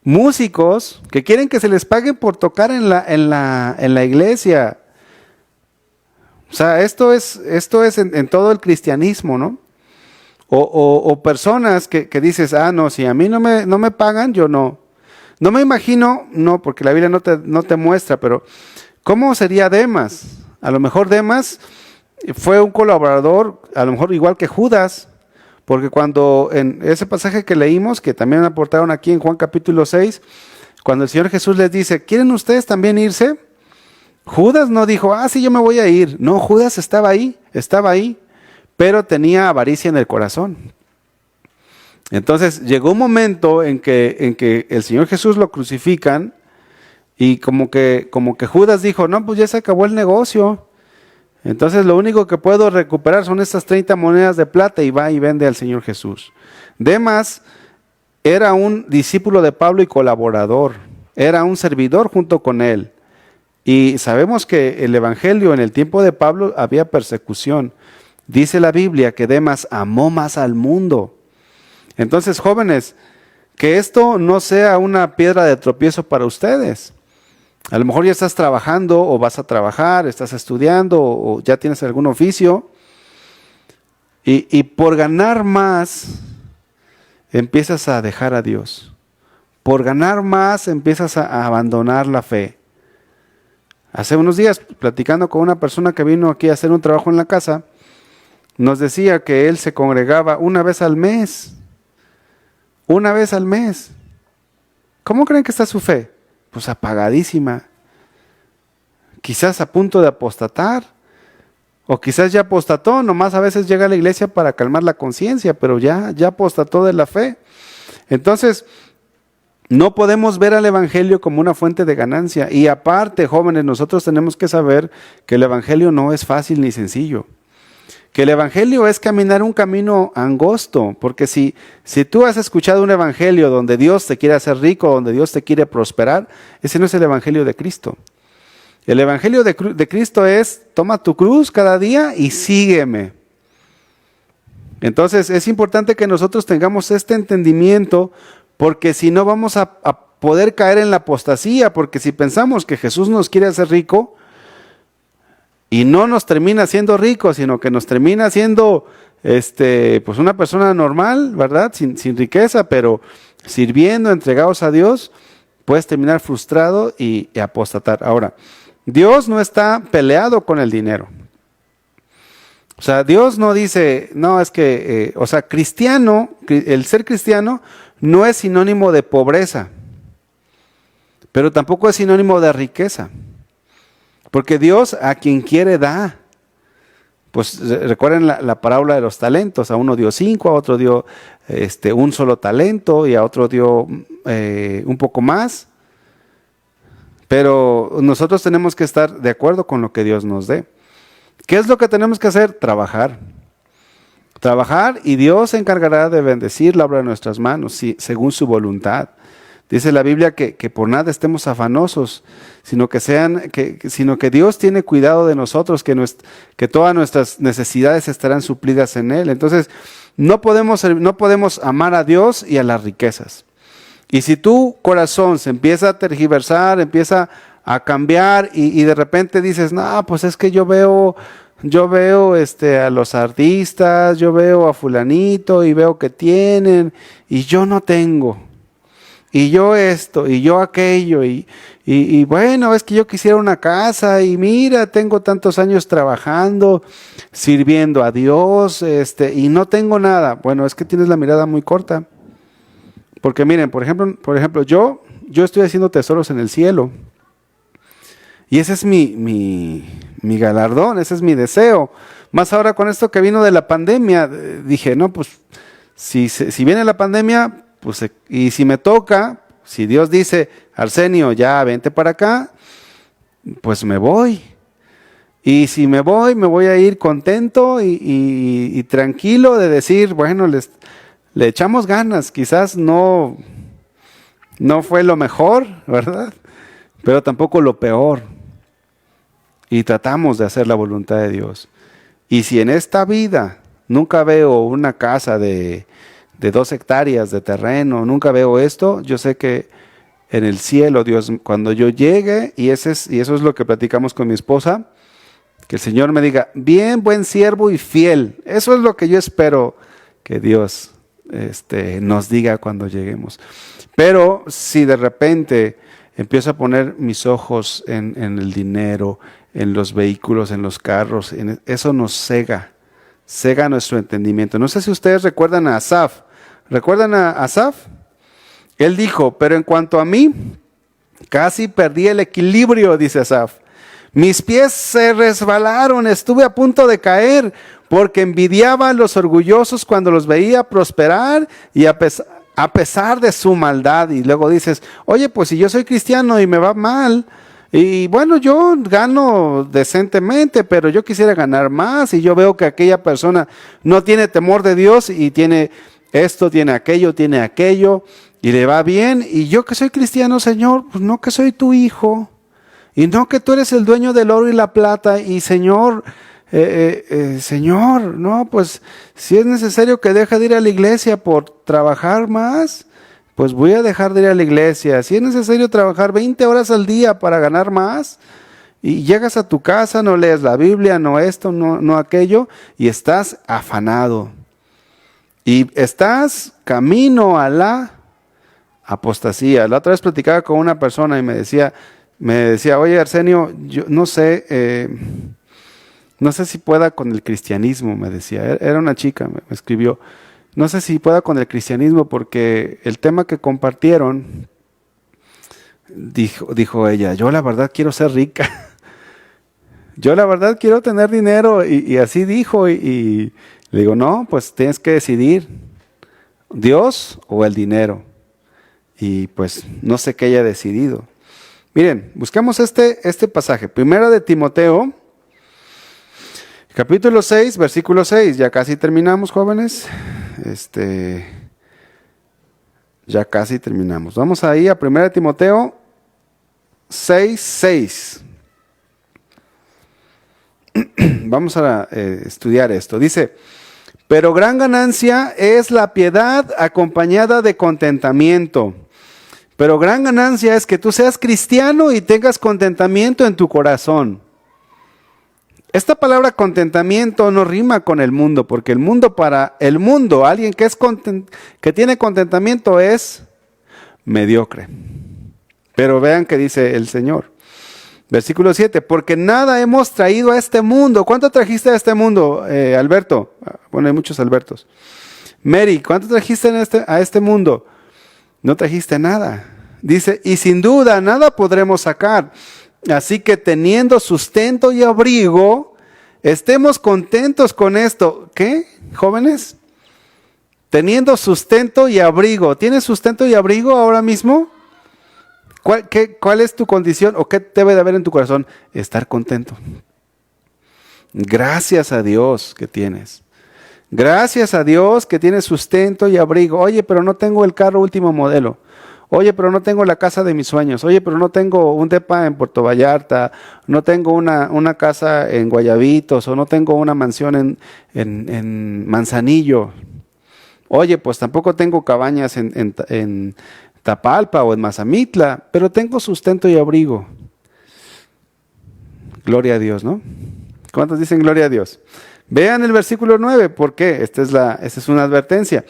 Músicos que quieren que se les pague por tocar en la iglesia. O sea, esto es en todo el cristianismo, ¿no? O personas que dices, no, si a mí no me pagan, yo no. No me imagino, no, porque la Biblia no te muestra, pero ¿cómo sería Demas? A lo mejor Demas fue un colaborador, a lo mejor igual que Judas. Porque cuando en ese pasaje que leímos, que también aportaron aquí en Juan capítulo 6, cuando el Señor Jesús les dice, ¿quieren ustedes también irse? Judas no dijo, sí, yo me voy a ir. No, Judas estaba ahí, pero tenía avaricia en el corazón. Entonces llegó un momento en que el Señor Jesús lo crucifican y como que Judas dijo, no, pues ya se acabó el negocio. Entonces lo único que puedo recuperar son estas 30 monedas de plata y va y vende al Señor Jesús. Demas era un discípulo de Pablo y colaborador, era un servidor junto con él. Y sabemos que el evangelio en el tiempo de Pablo había persecución. Dice la Biblia que Demas amó más al mundo. Entonces, jóvenes, que esto no sea una piedra de tropiezo para ustedes. A lo mejor ya estás trabajando o vas a trabajar, estás estudiando o ya tienes algún oficio y por ganar más empiezas a dejar a Dios. Por ganar más empiezas a abandonar la fe. Hace unos días, platicando con una persona que vino aquí a hacer un trabajo en la casa, nos decía que él se congregaba una vez al mes. Una vez al mes. ¿Cómo creen que está su fe? Pues apagadísima. Quizás a punto de apostatar. O quizás ya apostató, nomás a veces llega a la iglesia para calmar la conciencia, pero ya apostató de la fe. Entonces, no podemos ver al evangelio como una fuente de ganancia. Y aparte, jóvenes, nosotros tenemos que saber que el evangelio no es fácil ni sencillo. Que el evangelio es caminar un camino angosto, porque si tú has escuchado un evangelio donde Dios te quiere hacer rico, donde Dios te quiere prosperar, ese no es el evangelio de Cristo. El evangelio de Cristo es, toma tu cruz cada día y sígueme. Entonces es importante que nosotros tengamos este entendimiento, porque si no vamos a poder caer en la apostasía, porque si pensamos que Jesús nos quiere hacer rico, y no nos termina siendo ricos, sino que nos termina siendo pues una persona normal, ¿verdad? Sin riqueza, pero sirviendo, entregados a Dios, puedes terminar frustrado y apostatar. Ahora, Dios no está peleado con el dinero. O sea, Dios no dice, no, es que, cristiano, el ser cristiano no es sinónimo de pobreza, pero tampoco es sinónimo de riqueza. Porque Dios a quien quiere da. Pues recuerden la parábola de los talentos. A uno dio 5, a otro dio un solo talento y a otro dio un poco más. Pero nosotros tenemos que estar de acuerdo con lo que Dios nos dé. ¿Qué es lo que tenemos que hacer? Trabajar. Trabajar, y Dios se encargará de bendecir la obra de nuestras manos, según su voluntad. Dice la Biblia que por nada estemos afanosos, sino que Dios tiene cuidado de nosotros, que todas nuestras necesidades estarán suplidas en Él. Entonces, no podemos amar a Dios y a las riquezas. Y si tu corazón se empieza a tergiversar, empieza a cambiar y de repente dices, no, pues es que yo veo a los artistas, yo veo a fulanito y veo que tienen y yo no tengo. Y yo esto, y yo aquello, y bueno, es que yo quisiera una casa, y mira, tengo tantos años trabajando, sirviendo a Dios, y no tengo nada. Bueno, es que tienes la mirada muy corta. Porque miren, por ejemplo, yo estoy haciendo tesoros en el cielo. Y ese es mi galardón, ese es mi deseo. Más ahora con esto que vino de la pandemia, dije, no, pues, si viene la pandemia, pues, y si me toca, si Dios dice, Arsenio, ya vente para acá, pues me voy. Y si me voy a ir contento y tranquilo de decir, bueno, le echamos ganas, quizás no fue lo mejor, ¿verdad? Pero tampoco lo peor. Y tratamos de hacer la voluntad de Dios. Y si en esta vida nunca veo una casa de 2 hectáreas de terreno, nunca veo esto, yo sé que en el cielo, Dios, cuando yo llegue, y eso es lo que platicamos con mi esposa, que el Señor me diga, bien, buen siervo y fiel. Eso es lo que yo espero que Dios nos diga cuando lleguemos. Pero si de repente empiezo a poner mis ojos en el dinero, en los vehículos, en los carros, eso nos cega nuestro entendimiento. No sé si ustedes recuerdan a Asaf. ¿Recuerdan a Asaf? Él dijo, pero en cuanto a mí, casi perdí el equilibrio, dice Asaf. Mis pies se resbalaron, estuve a punto de caer, porque envidiaba a los orgullosos cuando los veía prosperar y a pesar de su maldad. Y luego dices, oye, pues si yo soy cristiano y me va mal, y bueno, yo gano decentemente, pero yo quisiera ganar más, y yo veo que aquella persona no tiene temor de Dios y tiene esto, tiene aquello, y le va bien, y yo que soy cristiano, Señor, pues no que soy tu hijo, y no que tú eres el dueño del oro y la plata, y Señor, Señor, no, pues si es necesario que deje de ir a la iglesia por trabajar más, pues voy a dejar de ir a la iglesia. Si es necesario trabajar 20 horas al día para ganar más, y llegas a tu casa, no lees la Biblia, no esto, no aquello, y estás afanado. Y estás camino a la apostasía. La otra vez platicaba con una persona y me decía, oye Arsenio, yo no sé si pueda con el cristianismo, me decía. Era una chica, me escribió. No sé si pueda con el cristianismo porque el tema que compartieron, dijo ella, yo la verdad quiero ser rica. Yo la verdad quiero tener dinero y así dijo y le digo, no, pues tienes que decidir, Dios o el dinero. Y pues no sé qué haya decidido. Miren, buscamos este pasaje, Primera de Timoteo, capítulo 6, versículo 6, ya casi terminamos, jóvenes. Ya casi terminamos. Vamos ahí a Primera de Timoteo 6, 6. Vamos a estudiar esto. Dice, pero gran ganancia es la piedad acompañada de contentamiento. Pero gran ganancia es que tú seas cristiano y tengas contentamiento en tu corazón. Esta palabra contentamiento no rima con el mundo, porque el mundo, para el mundo, alguien que tiene contentamiento es mediocre. Pero vean que dice el Señor. Versículo 7, porque nada hemos traído a este mundo. ¿Cuánto trajiste a este mundo, Alberto? Bueno, hay muchos Albertos. Mary, ¿cuánto trajiste a este mundo? No trajiste nada. Dice, y sin duda nada podremos sacar. Así que teniendo sustento y abrigo, estemos contentos con esto. ¿Qué, jóvenes? Teniendo sustento y abrigo. ¿Tienes sustento y abrigo ahora mismo? ¿Cuál es tu condición o qué debe de haber en tu corazón? Estar contento. Gracias a Dios que tienes. Gracias a Dios que tienes sustento y abrigo. Oye, pero no tengo el carro último modelo. Oye, pero no tengo la casa de mis sueños. Oye, pero no tengo un depa en Puerto Vallarta. No tengo una casa en Guayabitos. O no tengo una mansión en Manzanillo. Oye, pues tampoco tengo cabañas en Tapalpa o en Mazamitla, pero tengo sustento y abrigo. Gloria a Dios, ¿no? ¿Cuántos dicen gloria a Dios? Vean el versículo 9, ¿por qué? Esta es una advertencia.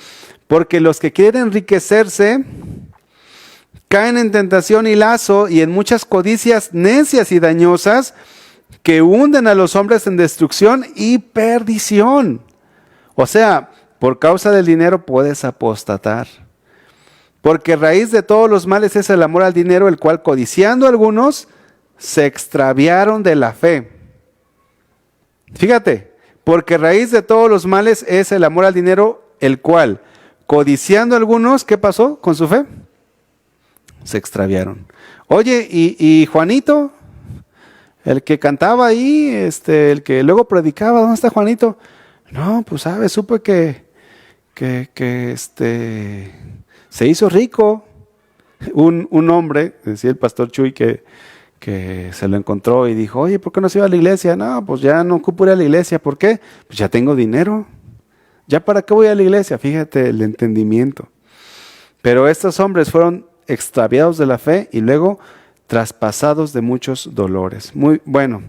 Porque los que quieren enriquecerse caen en tentación y lazo y en muchas codicias necias y dañosas que hunden a los hombres en destrucción y perdición. O sea, por causa del dinero puedes apostatar. Porque raíz de todos los males es el amor al dinero, el cual codiciando algunos se extraviaron de la fe. Fíjate, porque raíz de todos los males es el amor al dinero, el cual codiciando algunos, ¿qué pasó con su fe? Se extraviaron. Oye, ¿y Juanito? El que cantaba ahí, el que luego predicaba, ¿dónde está Juanito? No, pues sabes, supe que se hizo rico. Un hombre, decía el pastor Chuy, que se lo encontró y dijo, oye, ¿por qué no se iba a la iglesia? No, pues ya no ocupo ir a la iglesia. ¿Por qué? Pues ya tengo dinero. ¿Ya para qué voy a la iglesia? Fíjate el entendimiento. Pero estos hombres fueron extraviados de la fe y luego traspasados de muchos dolores. Muy bueno.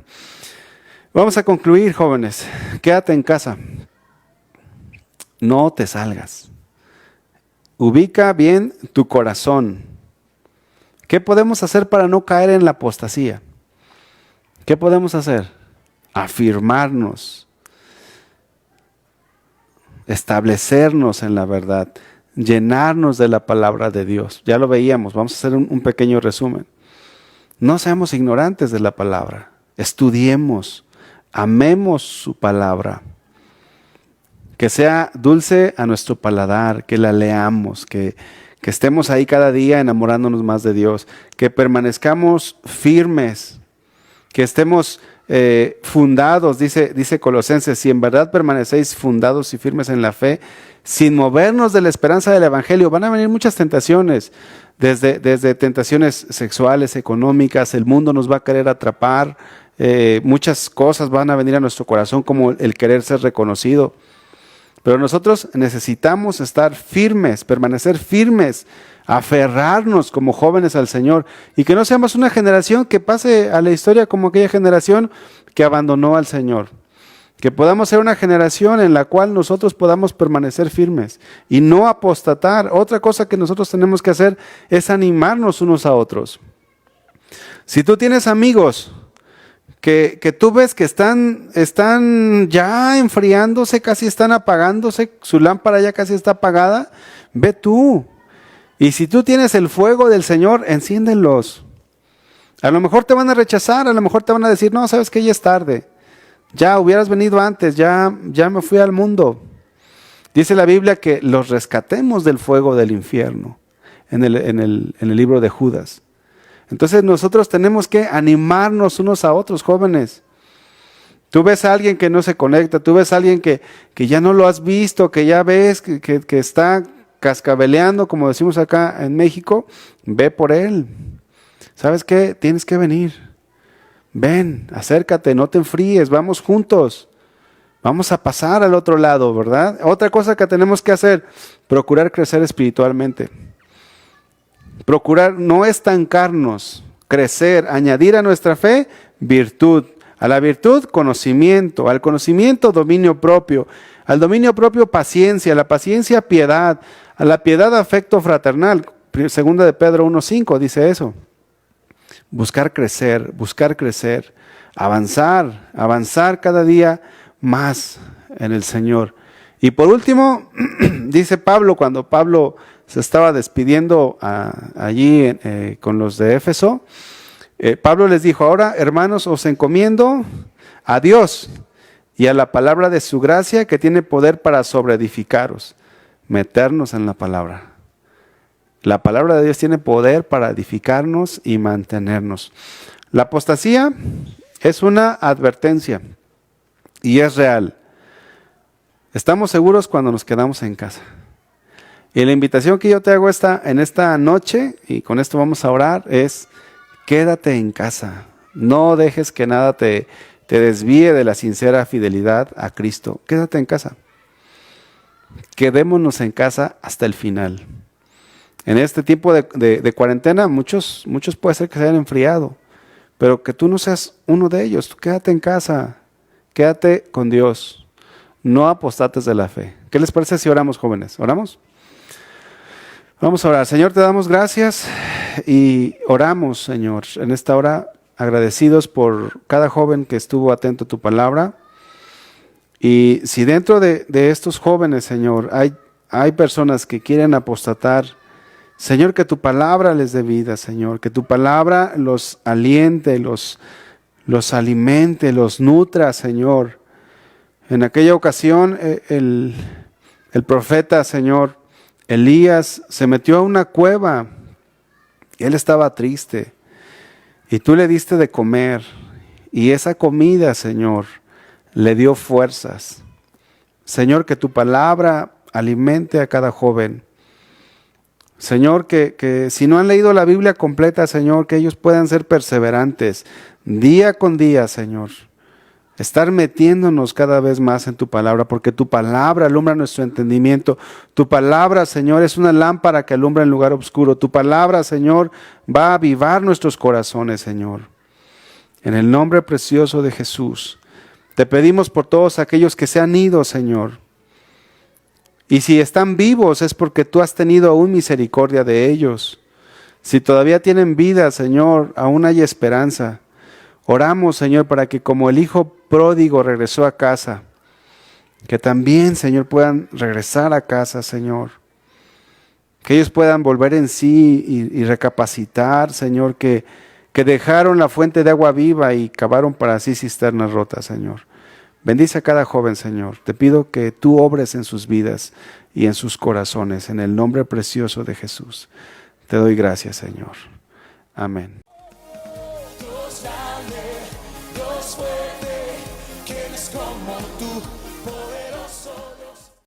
Vamos a concluir, jóvenes. Quédate en casa. No te salgas. Ubica bien tu corazón. ¿Qué podemos hacer para no caer en la apostasía? ¿Qué podemos hacer? Afirmarnos, establecernos en la verdad, llenarnos de la palabra de Dios. Ya lo veíamos, vamos a hacer un pequeño resumen. No seamos ignorantes de la palabra, estudiemos, amemos su palabra. Que sea dulce a nuestro paladar, que la leamos, que estemos ahí cada día enamorándonos más de Dios, que permanezcamos firmes, que estemos fundados, dice Colosenses, si en verdad permanecéis fundados y firmes en la fe, sin movernos de la esperanza del Evangelio. Van a venir muchas tentaciones, desde tentaciones sexuales, económicas, el mundo nos va a querer atrapar, muchas cosas van a venir a nuestro corazón como el querer ser reconocido. Pero nosotros necesitamos estar firmes, permanecer firmes, aferrarnos como jóvenes al Señor y que no seamos una generación que pase a la historia como aquella generación que abandonó al Señor. Que podamos ser una generación en la cual nosotros podamos permanecer firmes y no apostatar. Otra cosa que nosotros tenemos que hacer es animarnos unos a otros. Si tú tienes amigos que tú ves que están ya enfriándose, casi están apagándose, su lámpara ya casi está apagada, ve tú. Y si tú tienes el fuego del Señor, enciéndelos. A lo mejor te van a rechazar, a lo mejor te van a decir, no, sabes que ya es tarde. Ya hubieras venido antes, ya me fui al mundo. Dice la Biblia que los rescatemos del fuego del infierno, en el libro de Judas. Entonces nosotros tenemos que animarnos unos a otros, jóvenes. Tú ves a alguien que no se conecta, tú ves a alguien que ya no lo has visto, que ya ves que está cascabeleando, como decimos acá en México, ve por él. ¿Sabes qué? Tienes que venir. Ven, acércate, no te enfríes, vamos juntos. Vamos a pasar al otro lado, ¿verdad? Otra cosa que tenemos que hacer, procurar crecer espiritualmente. Procurar no estancarnos, crecer, añadir a nuestra fe virtud. A la virtud, conocimiento. Al conocimiento, dominio propio. Al dominio propio, paciencia. A la paciencia, piedad. A la piedad, afecto fraternal. Segunda de Pedro 1:5 dice eso. Buscar crecer, avanzar cada día más en el Señor. Y por último, dice Pablo, cuando Pablo se estaba despidiendo allí con los de Éfeso, Pablo les dijo, ahora hermanos os encomiendo a Dios y a la palabra de su gracia que tiene poder para sobreedificaros, meternos en la palabra. La palabra de Dios tiene poder para edificarnos y mantenernos. La apostasía es una advertencia y es real. Estamos seguros cuando nos quedamos en casa. Y la invitación que yo te hago en esta noche, y con esto vamos a orar, es quédate en casa. No dejes que nada te desvíe de la sincera fidelidad a Cristo. Quédate en casa. Quedémonos en casa hasta el final. En este tiempo de cuarentena, muchos puede ser que se hayan enfriado, pero que tú no seas uno de ellos. Tú quédate en casa, quédate con Dios. No apostates de la fe. ¿Qué les parece si oramos, jóvenes? ¿Oramos? Vamos a orar. Señor, te damos gracias y oramos, Señor, en esta hora agradecidos por cada joven que estuvo atento a tu palabra. Y si dentro de estos jóvenes, Señor, hay personas que quieren apostatar, Señor, que tu palabra les dé vida, Señor, que tu palabra los aliente, los alimente, los nutra, Señor. En aquella ocasión, el profeta, Señor, Elías se metió a una cueva. Él estaba triste y tú le diste de comer y esa comida, Señor, le dio fuerzas. Señor, que tu palabra alimente a cada joven. Señor, que si no han leído la Biblia completa, Señor, que ellos puedan ser perseverantes día con día, Señor. Estar metiéndonos cada vez más en tu palabra, porque tu palabra alumbra nuestro entendimiento. Tu palabra, Señor, es una lámpara que alumbra en lugar oscuro. Tu palabra, Señor, va a avivar nuestros corazones, Señor. En el nombre precioso de Jesús, te pedimos por todos aquellos que se han ido, Señor. Y si están vivos es porque tú has tenido aún misericordia de ellos. Si todavía tienen vida, Señor, aún hay esperanza. Oramos, Señor, para que como el hijo pródigo regresó a casa, que también, Señor, puedan regresar a casa, Señor. Que ellos puedan volver en sí y recapacitar, Señor, que dejaron la fuente de agua viva y cavaron para sí cisternas rotas, Señor. Bendice a cada joven, Señor. Te pido que tú obres en sus vidas y en sus corazones, en el nombre precioso de Jesús. Te doy gracias, Señor. Amén. Dios grande, Dios fuerte, ¿quién es como tú, poderoso?